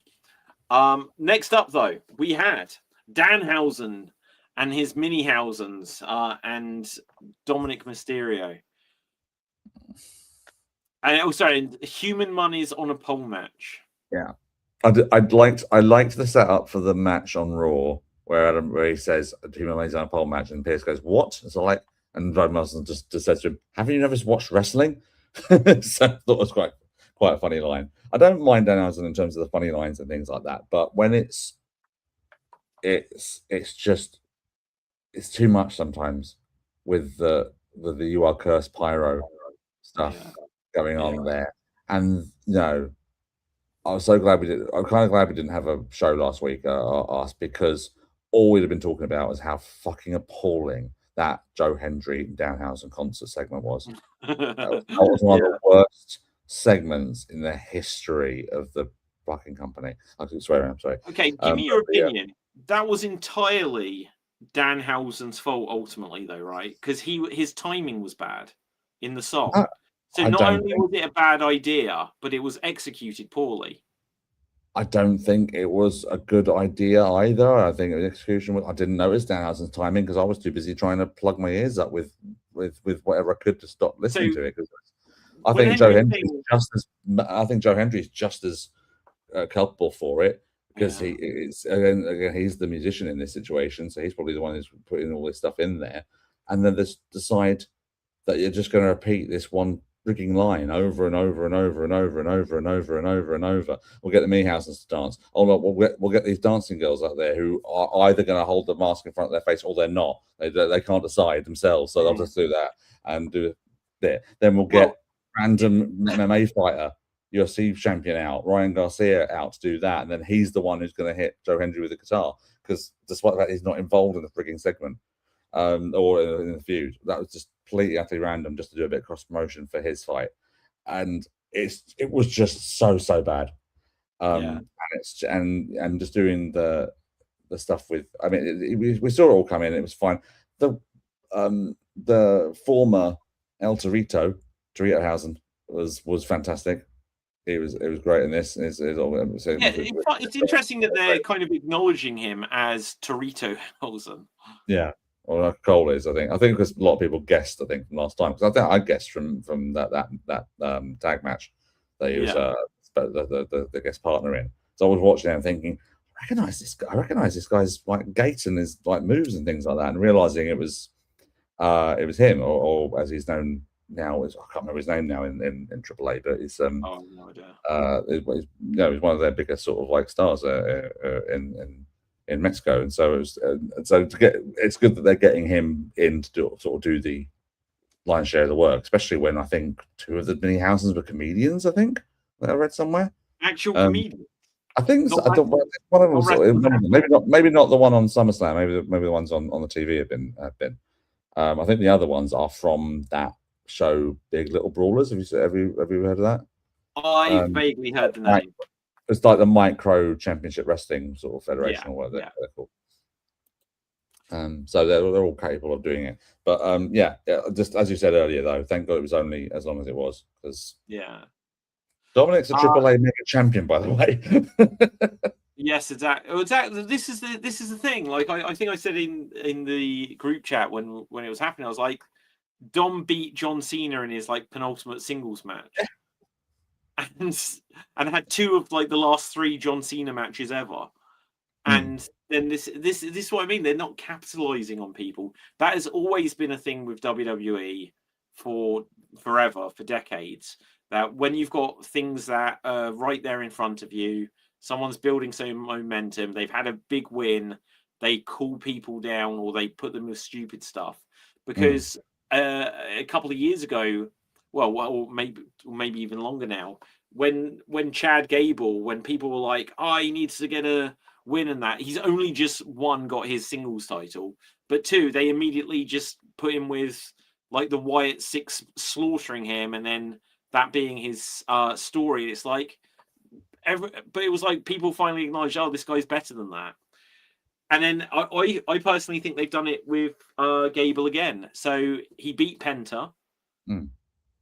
Next up though, we had Danhausen and his Minihausens and Dominic Mysterio. And also Human Money's on a pole match. Yeah, I liked the setup for the match on Raw where he says Human Money's on a pole match, and Pierce goes, "What?" So like, and Brad Marston just says to him, "Haven't you never watched wrestling?" So I thought it was quite a funny line. I don't mind Danhausen in terms of the funny lines and things like that, but when it's just it's too much sometimes with the "You Are Cursed" pyro stuff going on there, and I was so glad we did. I'm kind of glad we didn't have a show last week, us, because all we'd have been talking about was how fucking appalling that Joe Hendry Danhausen concert segment was. That was one of the worst segments in the history of the fucking company. I could swear, I'm sorry. Okay, give me your opinion. That was entirely Danhausen's fault ultimately, though, right? Because his timing was bad in the song. So not only was it a bad idea, but it was executed poorly. I don't think it was a good idea either. I think the execution. I didn't notice Danhausen's timing because I was too busy trying to plug my ears up with whatever I could to stop listening to it. Because I think Joe Hendry's just as culpable for it because he is again he's the musician in this situation, so he's probably the one who's putting all this stuff in there, and then decide that you're just going to repeat this one freaking line over and over and over and over and over and over and over and over. We'll get the Meehausens to dance. Oh no, we'll get these dancing girls out there who are either going to hold the mask in front of their face or they're not. They can't decide themselves, so they'll just do that and do it. Then we'll get random MMA fighter, UFC champion out, Ryan Garcia out to do that, and then he's the one who's going to hit Joe Hendry with the guitar because despite that he's not involved in the frigging segment or in the feud. That was just completely utterly random just to do a bit of cross promotion for his fight, and it was just so bad. And just doing the stuff with, I mean, we saw it all come in. It was fine. The former El Torito was fantastic. It was great in this. It's interesting that they're kind of acknowledging him as Torito Hausen. Yeah. Or Cole is, I think because a lot of people guessed, I think, from last time. Because I guessed from that tag match that he was the guest partner in. So I was watching it and thinking, I recognize this guy's like gait and his like moves and things like that, and realizing it was him, or as he's known now, I can't remember his name now in AAA, but it's no idea. He's one of their biggest sort of like stars in Mexico, and so it's good that they're getting him in to do the lion's share of the work, especially when I think two of the Minihausens were comedians. I think that I read somewhere. Actual comedians. I think so. One of them, maybe not the one on SummerSlam. Maybe the ones on the TV have been. I think the other ones are from that show, Big Little Brawlers. Have you heard of that? I vaguely heard the name. It's like the Micro Championship Wrestling sort of federation or whatever they're called. So they're all capable of doing it. But just as you said earlier, though, thank God it was only as long as it was, because Dominic's a AAA mega champion, by the way. Yes, exactly. This is the thing. Like I think I said in the group chat when it was happening, I was like, Dom beat John Cena in his like penultimate singles match. And had two of like the last three John Cena matches ever. And then this is what I mean. They're not capitalizing on people. That has always been a thing with WWE for forever, for decades. That when you've got things that are right there in front of you, someone's building some momentum, they've had a big win, they cool people down or they put them with stupid stuff. Because a couple of years ago, well, maybe even longer now, when Chad Gable, when people were like, he needs to get a win and that, he's only just got his singles title, but two, they immediately just put him with like the Wyatt Six slaughtering him, and then that being his story. It's like, but it was like people finally acknowledged, this guy's better than that. And then I personally think they've done it with Gable again. So he beat Penta,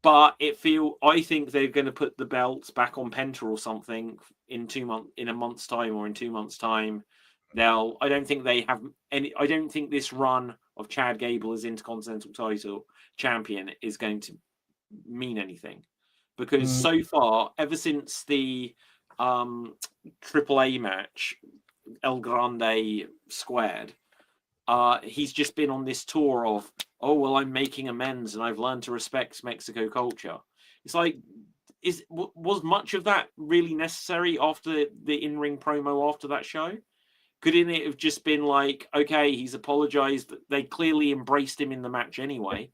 but I think they're going to put the belts back on Penta or something in a month's time or in 2 months' time. I don't think they have any. I don't think this run of Chad Gable as Intercontinental title champion is going to mean anything, because so far, ever since the AAA match, El Grande squared, he's just been on this tour of, oh well, I'm making amends and I've learned to respect Mexico culture. It's like, was much of that really necessary after the in-ring promo after that show? Couldn't it have just been like, okay, he's apologized, they clearly embraced him in the match anyway,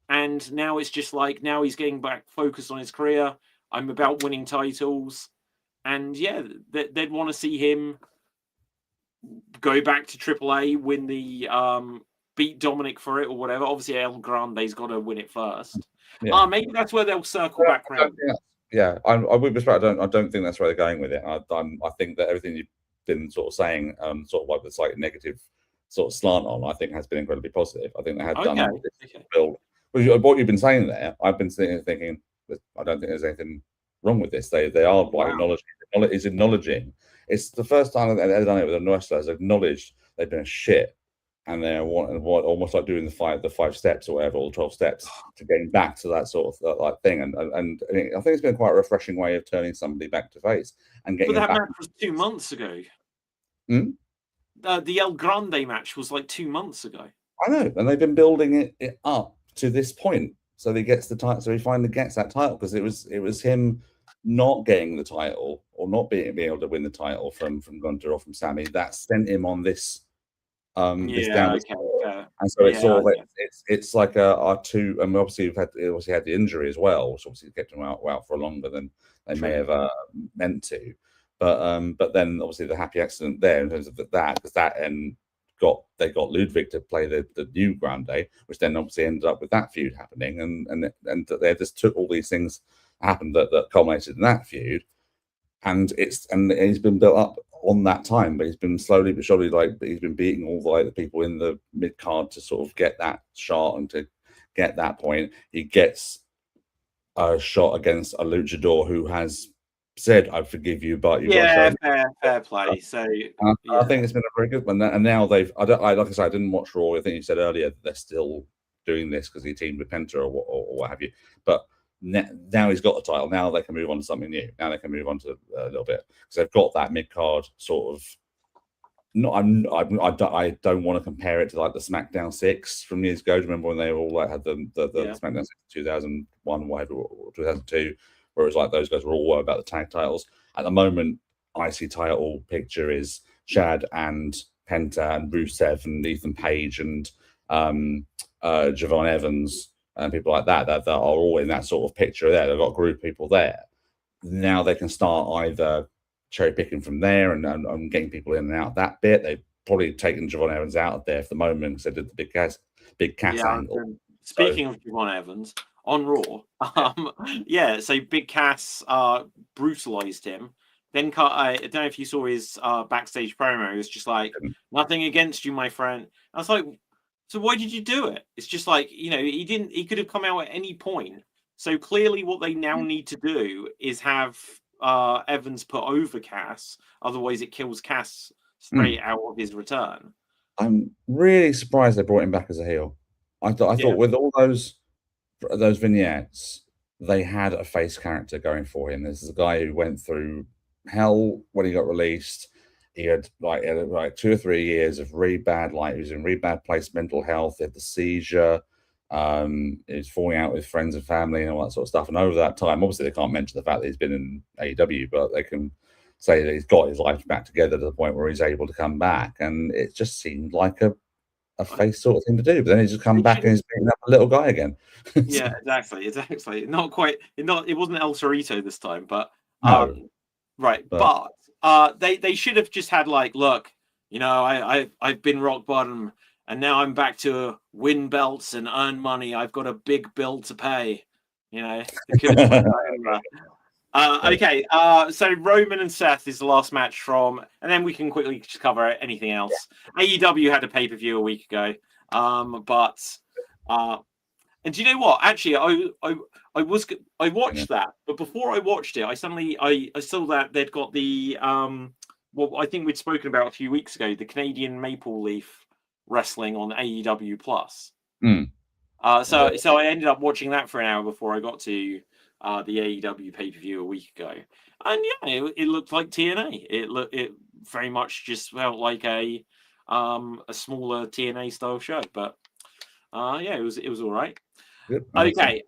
and now it's just like, now he's getting back focused on his career, I'm about winning titles, and yeah, they'd want to see him go back to AAA, win the beat Dominic for it or whatever. Obviously, El Grande's got to win it first. Yeah. Maybe that's where they'll circle back around. Yeah, I would respect. I don't think that's where they're going with it. I think that everything you've been sort of saying, sort of like the slightly negative sort of slant on, I think has been incredibly positive. I think they have done this build. What you've been saying there, I've been thinking, I don't think there's anything wrong with this. They are like acknowledging. It's the first time that they've done it with a wrestlers, acknowledged they've been a shit, and they're almost like doing the 5 steps or whatever, or 12 steps to getting back to that sort of like thing. And I think it's been quite a refreshing way of turning somebody back to face and getting. But that match was 2 months ago. The El Grande match was like 2 months ago. I know, and they've been building it up to this point, so he gets the title. So he finally gets that title, because it was him not getting the title or not being able to win the title from Gunter or from Sammy that sent him on this this down. And so it's all it's like a two, and obviously he had the injury as well, which obviously kept him out for longer than they may have meant to. But then obviously the happy accident there in terms of that, because that they got Ludwig to play the new Grande, which then obviously ended up with that feud happening, and they just took all these things happened that culminated in that feud, and he's been built up on that time, but he's been slowly but surely, like, he's been beating all the people in the mid card to sort of get that shot and to get that point. He gets a shot against a luchador who has said, "I forgive you," but you fair play. So I think it's been a very good one. And now like I said, I didn't watch Raw. I think you said earlier that they're still doing this because he teamed with Penta or what have you. But now he's got the title. Now they can move on to something new. Now they can move on to a little bit, because they've got that mid card sort of. I don't want to compare it to like the SmackDown 6 from years ago. Do you remember when they all like had the SmackDown 6 2001, whatever, or 2002, where it was like those guys were all about the tag titles. At the moment, IC title picture is Chad and Penta and Rusev and Ethan Page and Javon Evans and people like that are all in that sort of picture there. They've got a group of people there. Now they can start either cherry picking from there and getting people in and out that bit. They've probably taken Javon Evans out of there for the moment because they did the big Cass angle. Speaking of Javon Evans, on Raw, so Big Cass brutalized him. Then I don't know if you saw his backstage promo. It was just like, nothing against you, my friend. I was like, so why did you do it? It's just like, he could have come out at any point. So clearly what they now need to do is have Evans put over Cass. Otherwise it kills Cass straight out of his return. I'm really surprised they brought him back as a heel. I thought with all those vignettes, they had a face character going for him. This is a guy who went through hell when he got released. He had like 2 or 3 years of really bad, he was in really bad place, mental health. He had the seizure. He was falling out with friends and family and all that sort of stuff. And over that time, obviously they can't mention the fact that he's been in AEW, but they can say that he's got his life back together to the point where he's able to come back. And it just seemed like a face sort of thing to do. But then he's just come back and he's beating up a little guy again. Yeah, exactly. Not quite. It wasn't El Cerrito this time, but no. Right. But they should have just had like, look, I've been rock bottom and now I'm back to win belts and earn money. I've got a big bill to pay. Okay, so Roman and Seth is the last match from, and then we can quickly just cover anything else. Yeah. AEW had a pay-per-view a week ago, and do you know what? Actually, I watched that, but before I watched it, I saw that they'd got the what I think we'd spoken about a few weeks ago, the Canadian Maple Leaf Wrestling on AEW Plus. So I ended up watching that for an hour before I got to the AEW pay-per-view a week ago, and yeah, it looked like TNA. It very much just felt like a smaller TNA style show, but yeah, it was all right. Good. Okay,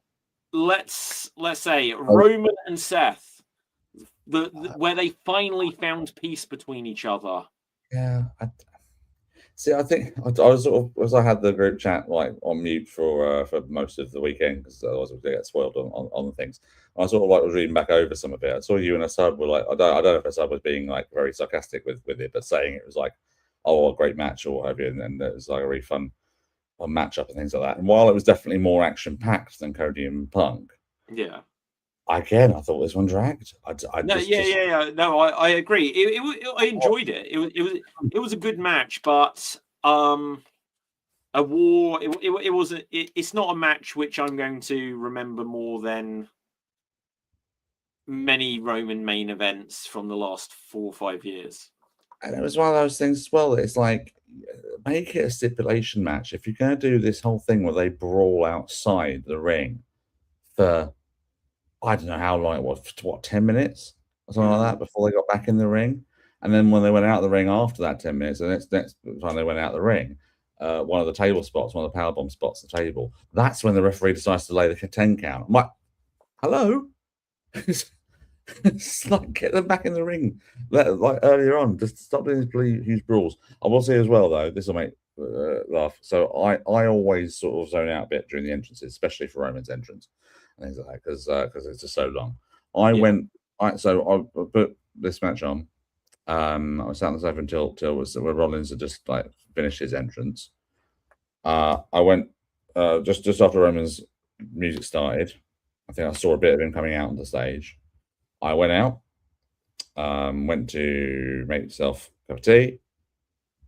let's say Roman and Seth, where they finally found peace between each other. Yeah. See, I think I was sort of, as I had the group chat like on mute for most of the weekend because otherwise we get spoiled on things. I sort of like was reading back over some of it. I saw you and Assadie were like, I don't know if Assadie was being like very sarcastic with it, but saying it was like, oh, a great match or whatever, and it was like a really fun matchup and things like that. And while it was definitely more action packed than Cody and Punk, yeah. Again, I thought this one dragged. No, I agree. I enjoyed it. It was a good match, but a war. It wasn't. It's not a match which I'm going to remember more than many Roman main events from the last 4 or 5 years. And it was one of those things as well. That it's like, make it a stipulation match. If you're going to do this whole thing where they brawl outside the ring for, I don't know how long it was, what, 10 minutes or something like that before they got back in the ring. And then when they went out of the ring after that 10 minutes, the next time they went out of the ring, one of the table spots, one of the powerbomb spots, the table, that's when the referee decides to lay the 10 count. I'm like, hello? It's like, get them back in the ring like earlier on. Just stop doing these huge brawls. I will say as well, though, this will make laugh. So I always sort of zone out a bit during the entrances, especially for Roman's entrance and things like that, because it's just so long. I put this match on. I was sat on the sofa until where Rollins had just like finished his entrance. I went just after Roman's music started. I think I saw a bit of him coming out on the stage. I went out, went to make myself a cup of tea,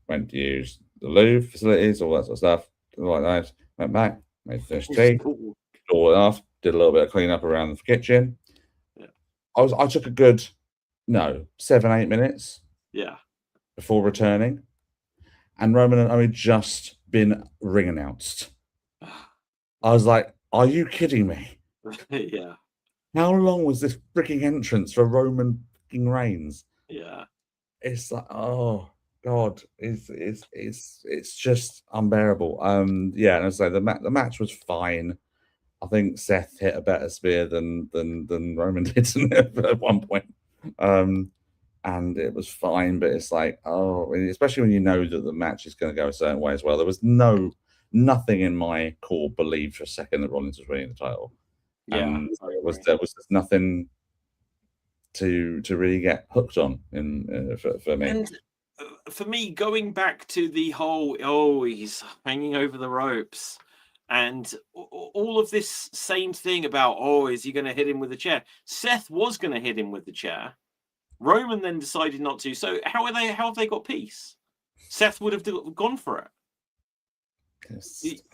went to use the loo facilities, all that sort of stuff, like that. Went back, made finished tea, all it off, did a little bit of cleanup around the kitchen. Yeah. I took a good 7-8 minutes. Yeah. Before returning, and Roman and Owen just been ring announced. I was like, "Are you kidding me?" Yeah. How long was this freaking entrance for Roman freaking Reigns? Yeah. It's like, oh God, it's just unbearable. Yeah, and I say the match was fine. I think Seth hit a better spear than Roman did at one point. And it was fine, but it's like, oh, especially when you know that the match is going to go a certain way as well. There was nothing in my core believed for a second that Rollins was winning the title. Yeah, and there was just nothing to really get hooked on for me. And for me, going back to the whole, he's hanging over the ropes, and all of this same thing about, is he going to hit him with the chair? Seth was going to hit him with the chair. Roman then decided not to. So how have they got peace? Seth would have gone for it.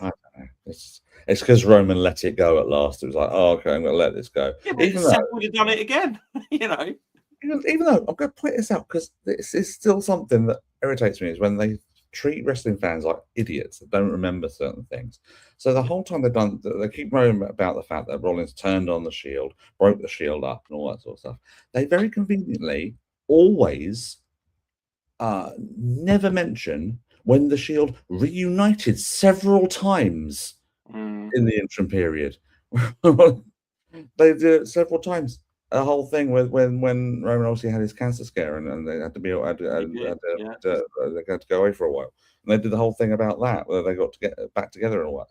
I don't know. It's because Roman let it go at last. It was like, oh, okay, I'm going to let this go. Yeah, but Seth would have done it again, you know. Even though I'm going to point this out because this is still something that irritates me is when they treat wrestling fans like idiots that don't remember certain things. So the whole time they keep writing about the fact that Rollins turned on the Shield, broke the Shield up, and all that sort of stuff. They very conveniently always never mention when the Shield reunited several times in the interim period. They did it several times. A whole thing with when Roman obviously had his cancer scare and they had to go away for a while. And they did the whole thing about that, where they got to get back together and all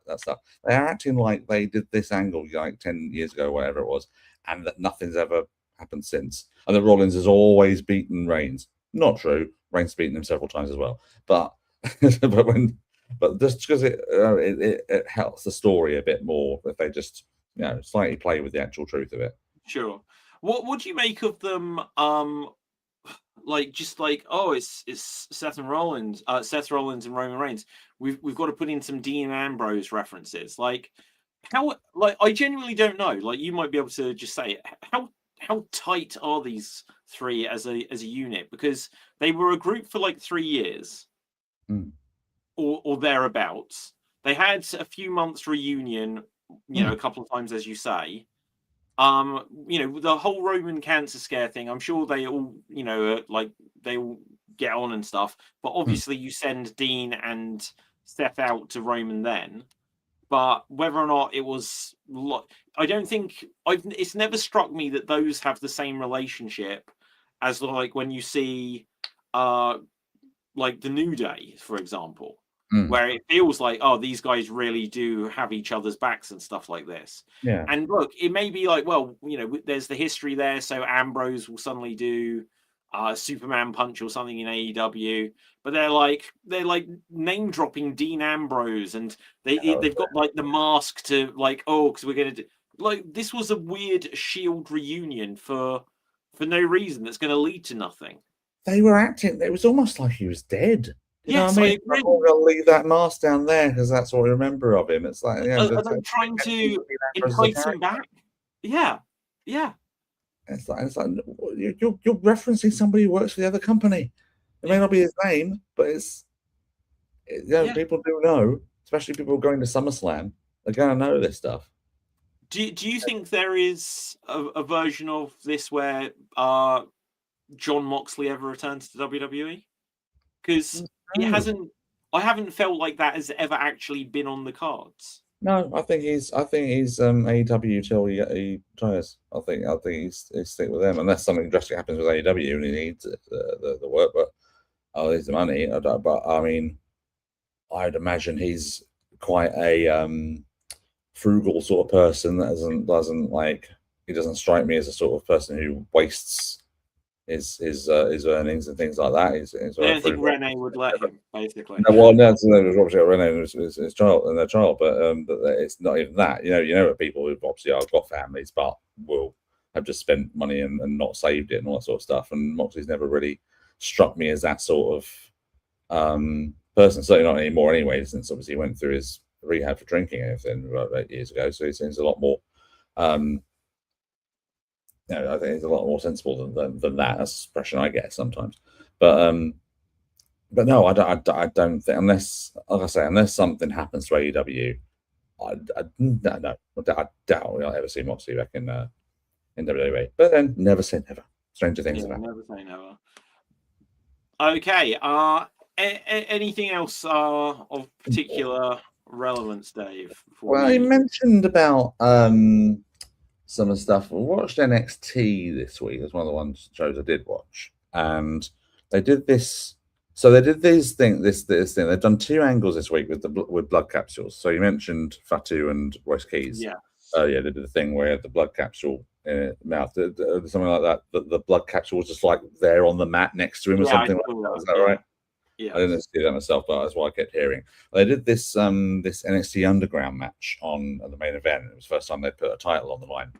that stuff. They are acting like they did this angle like 10 years ago, whatever it was, and that nothing's ever happened since. And that Rollins has always beaten Reigns. Not true. Reigns beaten him several times as well. But but just because it helps the story a bit more if they just slightly play with the actual truth of it. Sure. What do you make of them? Like just like, oh, it's Seth Rollins and Roman Reigns. We've got to put in some Dean Ambrose references. Like how, like, I genuinely don't know. Like, you might be able to just say it. How tight are these three as a unit? Because they were a group for like 3 years, or thereabouts. They had a few months reunion, a couple of times, as you say. The whole Roman cancer scare thing, I'm sure they all, like, they all get on and stuff. But obviously, you send Dean and Steph out to Roman then. But whether or not it was, I don't think it's never struck me that those have the same relationship as, like, when you see, like the New Day, for example, where it feels like, oh, these guys really do have each other's backs and stuff like this. Yeah. And look, it may be like, well, there's the history there, so Ambrose will suddenly do Superman punch or something in AEW, but they're like name dropping Dean Ambrose, and they've got like the mask to, like, oh, because we're gonna do, like, this was a weird Shield reunion for no reason that's going to lead to nothing. They were acting, it was almost like he was dead. You know what I mean? I agree. I'm going to leave that mask down there because that's what I remember of him. It's like, I'm trying to entice him back. Yeah. It's like you're referencing somebody who works for the other company. It may not be his name, but people do know, especially people going to SummerSlam. They're going to know this stuff. Do you think there is a version of this where John Moxley ever returns to WWE? Because it hasn't. I haven't felt like that has ever actually been on the cards. No, I think he's AEW till he retires. I think he's stick with them unless something drastic happens with AEW and he needs the work. But needs the money. But I mean, I'd imagine he's quite a frugal sort of person that doesn't like. He doesn't strike me as a sort of person who wastes his earnings and things like that. I don't think Renee would let him, basically. No, well, no, obviously Renee and his child and their child, but it's not even that. You know, people who obviously have got families, but will have just spent money and not saved it and all that sort of stuff. And Moxley's never really struck me as that sort of person. Certainly not anymore, anyway. Since obviously he went through his rehab for drinking and everything about 8 years ago, so he seems a lot more. I think he's a lot more sensible than that. That's the impression I get sometimes. But no, I don't think, unless, like I say, unless something happens to AEW, I doubt we'll ever see Moxley back in WWE. But then, never say never. Stranger things have happened. Never say never. Okay. Anything else of particular relevance, Dave? Well, you mentioned about some of the stuff. We watched NXT this week. It's one of the shows I did watch, and they did this. So they did this thing. They've done 2 angles this week with blood capsules. So you mentioned Fatu and Royce Keys. Yeah. They did the thing where the blood capsule in his mouth, something like that. The blood capsule was just like there on the mat next to him or something like that. Is that right? Yeah. I didn't see that myself, but that's what I kept hearing. They did this NXT Underground match on the main event. It was the first time they put a title on the line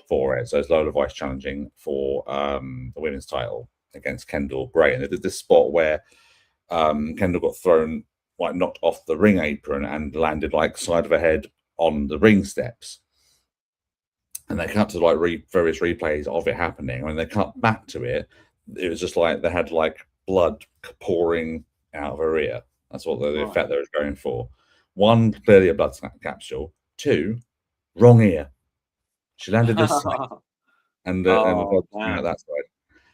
for it. So it's Lola Vice challenging for the women's title against Kendall Gray. And they did this spot where Kendall got thrown, like, knocked off the ring apron and landed like side of her head on the ring steps. And they cut to like various replays of it happening. And when they cut back to it, it was just like they had like blood pouring out of her ear. That's what the effect they were going for. 1, clearly a blood capsule. 2, wrong ear. She landed this side, and the blood came out that side.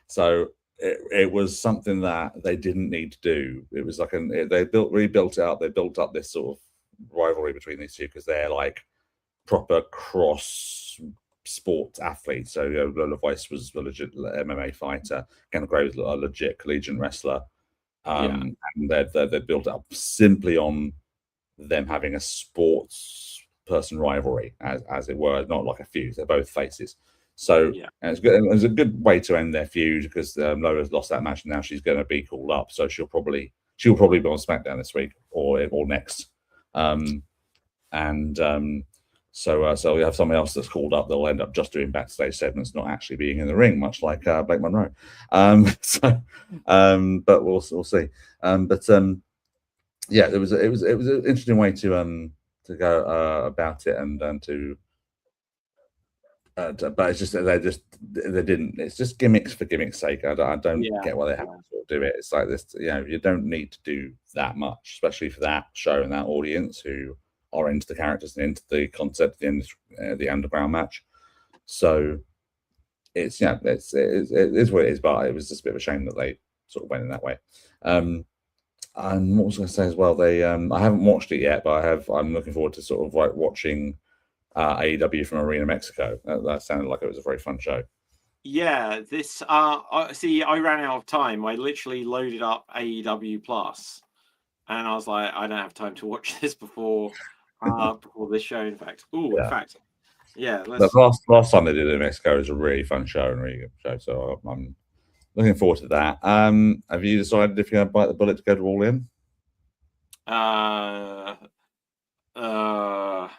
So it was something that they didn't need to do. It was like they rebuilt it up. They built up this sort of rivalry between these two because they're like proper cross sports athletes. So Lola Vice was a legit MMA fighter. Kendall Gray was a legit collegiate wrestler. And they built it up simply on them having a sports person rivalry, as it were, not like a feud. They're both faces. So and it's good. It was a good way to end their feud because Lola's lost that match and now she's going to be called up. So she'll probably be on SmackDown this week or next. So So we have somebody else that's called up. They'll end up just doing backstage segments, not actually being in the ring, much like Blake Monroe. But we'll see. Yeah, it was an interesting way to go about it and to. But it's just they didn't. It's just gimmicks for gimmicks' sake. I don't get why they have to sort of do it. It's like this, you don't need to do that much, especially for that show and that audience who are into the characters and into the concept of the underground match. So it is what it is. But it was just a bit of a shame that they sort of went in that way. And what was I going to say as well? They I haven't watched it yet, but I'm looking forward to sort of like watching AEW from Arena Mexico. That sounded like it was a very fun show. Yeah, this see, I ran out of time. I literally loaded up AEW Plus, and I was like, I don't have time to watch this before this show. In fact, the last time they did it in Mexico was a really fun show and really good show. So I'm looking forward to that. Have you decided if you're going to bite the bullet to go to All In?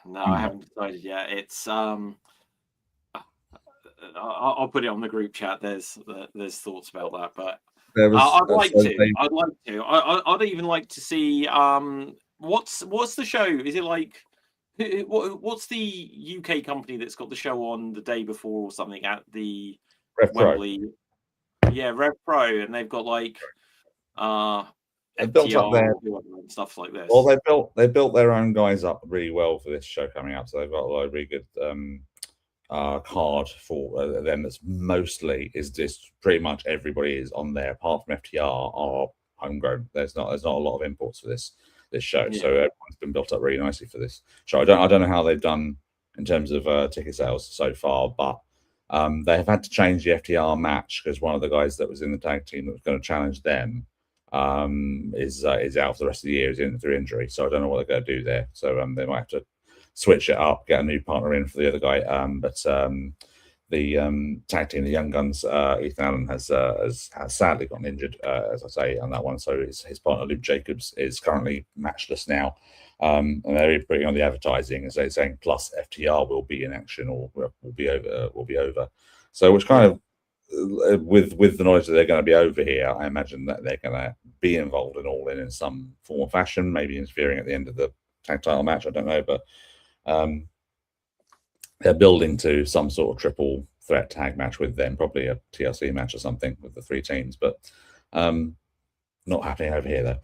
No, I haven't decided yet. It's I'll put it on the group chat. There's thoughts about that, but I'd like to. I'd even like to see what's the show? Is it like what's the UK company that's got the show on the day before or something at the Wembley? Yeah, Rev Pro, and they've got like they built up their stuff like this. Well, they built their own guys up really well for this show coming up, so they've got a really good card for them. That's mostly is just pretty much everybody is on there apart from FTR are homegrown. There's not a lot of imports for this show, so everyone's been built up really nicely for this show. I don't know how they've done in terms of ticket sales so far, but they have had to change the FTR match because one of the guys that was in the tag team that was going to challenge them is out for the rest of the year. He's in through injury, so I don't know what they're going to do there. So they might have to switch it up, get a new partner in for the other guy. But the tag team, the Young Guns, Ethan Allen has sadly gotten injured, as I say, on that one. So his partner Luke Jacobs is currently matchless now, and they're putting on the advertising as they're saying plus FTR will be in action or will be over. So which kind of with the knowledge that they're going to be over here, I imagine that they're going to be involved in All In some form or fashion, maybe interfering at the end of the tag title match. I don't know, but they're building to some sort of triple threat tag match with them, probably a TLC match or something with the three teams, but not happening over here though.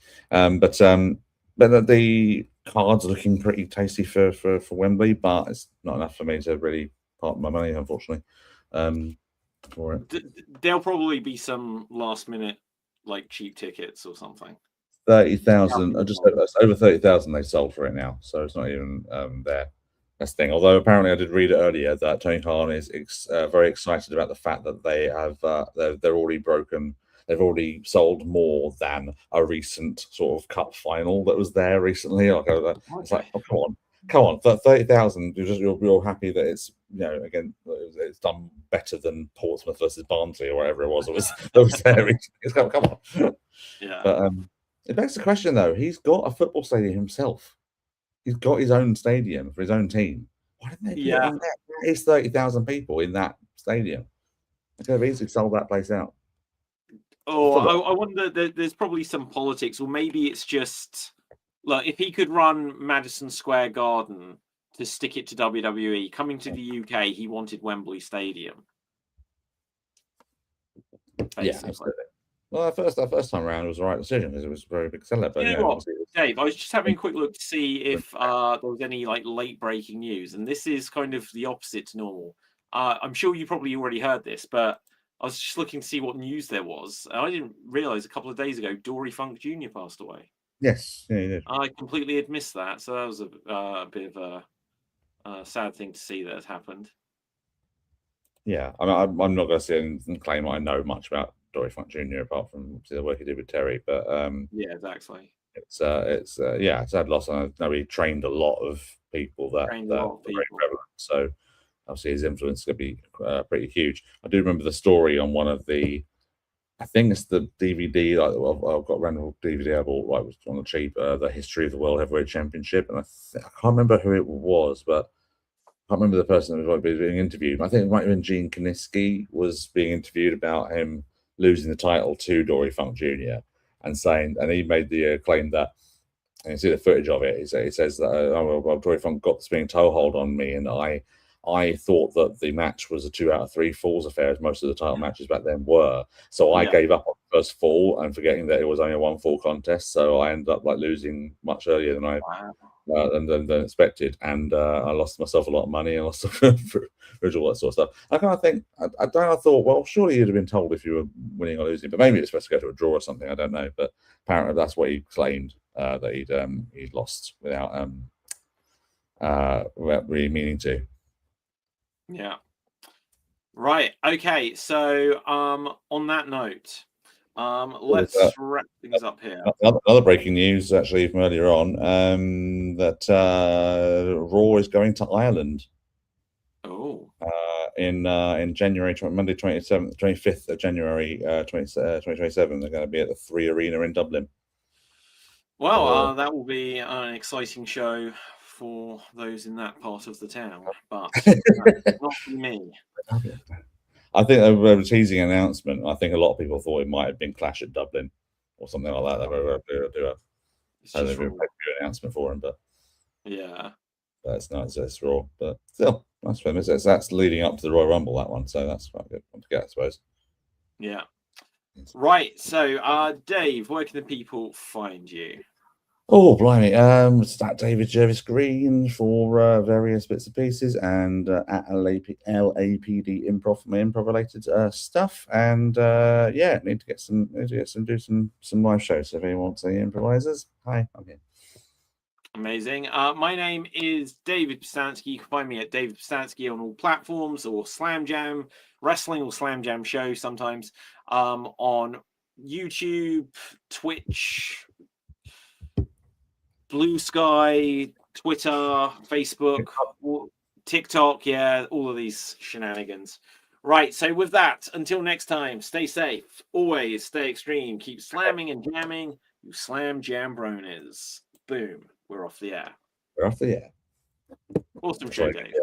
But the cards are looking pretty tasty for Wembley, but it's not enough for me to really part my money, unfortunately. For it. There'll probably be some last minute like cheap tickets or something. 30,000, just over 30,000 they sold for it now, so it's not even their best thing. Although apparently I did read it earlier that Tony Khan is very excited about the fact that they have they're already broken. They've already sold more than a recent sort of cup final that was there recently. It's like, oh, come on, 30,000. You're happy that it's again it's done better than Portsmouth versus Barnsley or whatever it was. It was there. It's come on. Yeah. But it begs the question though. He's got a football stadium himself. He's got his own stadium for his own team. Why didn't they put it on there? There is 30,000 people in that stadium. They could have easily sold that place out. Oh, I wonder. There's probably some politics, or maybe it's just like if he could run Madison Square Garden to stick it to WWE, coming to the UK, he wanted Wembley Stadium. Basically. Yeah, absolutely. Well, that first time around was the right decision because it was a very big seller. But Dave, I was just having a quick look to see if there was any like late breaking news, and this is kind of the opposite to normal. I'm sure you probably already heard this, but I was just looking to see what news there was. I didn't realize a couple of days ago Dory Funk Jr. passed away. Yes, yeah, he did. I completely had missed that, so that was a bit of a sad thing to see that has happened. Yeah, I mean, I'm not going to sit and claim I know much about Dory Funk Jr. apart from the work he did with Terry, but yeah, exactly. It's it's a sad loss. I know he trained a lot of people that were very prevalent, so obviously his influence is going to be pretty huge. I do remember the story on one of the, I think it's the DVD. I've got a random DVD I bought right was on the cheap. The history of the World Heavyweight Championship, and I can't remember who it was, but can't remember the person who was being interviewed. I think it might have been Gene Kiniski was being interviewed about him losing the title to Dory Funk Jr. and he made the claim that, and you see the footage of it. He says that Dory Funk got the spinning toe hold on me, and I thought that the match was a 2 out of 3 falls affair, as most of the title matches back then were. So I gave up on the first fall and forgetting that it was only a 1 fall contest. So I ended up like losing much earlier than I than expected, and I lost myself a lot of money. I lost all that sort of stuff. I kind of think I thought, well, surely you'd have been told if you were winning or losing, but maybe it's supposed to go to a draw or something. I don't know, but apparently that's what he claimed, that he'd lost without really meaning to. Yeah. Right. Okay. So on that note, let's wrap things up here. Another breaking news, actually, from earlier on, that Raw is going to Ireland. Oh. In January, Monday 25th of January, 2027, they're going to be at the 3 Arena in Dublin. Well, that will be an exciting show for those in that part of the town, but not for me. I think they were teasing an announcement. I think a lot of people thought it might have been Clash at Dublin or something like that. They were do an announcement for him, but yeah, that's nice. It's Raw, but still, that's famous. That's leading up to the Royal Rumble, that one, so that's quite good one to get, I suppose. Yeah. Right. So, Dave, where can the people find you? Oh, blimey. It's at David Jervis Green for various bits and pieces, and at LAPD Improv for my improv related stuff. And need to do some live shows. So if anyone wants any improvisers, hi, I'm here. Amazing. My name is David Pistansky. You can find me at David Pistansky on all platforms, or Slam Jam Wrestling, or Slam Jam Show sometimes, on YouTube, Twitch, Blue Sky, Twitter, Facebook, TikTok, all of these shenanigans. Right, so with that, until next time, stay safe, always stay extreme, keep slamming and jamming, you slam jambronis. Boom, we're off the air. We're off the air. Awesome show, Dave.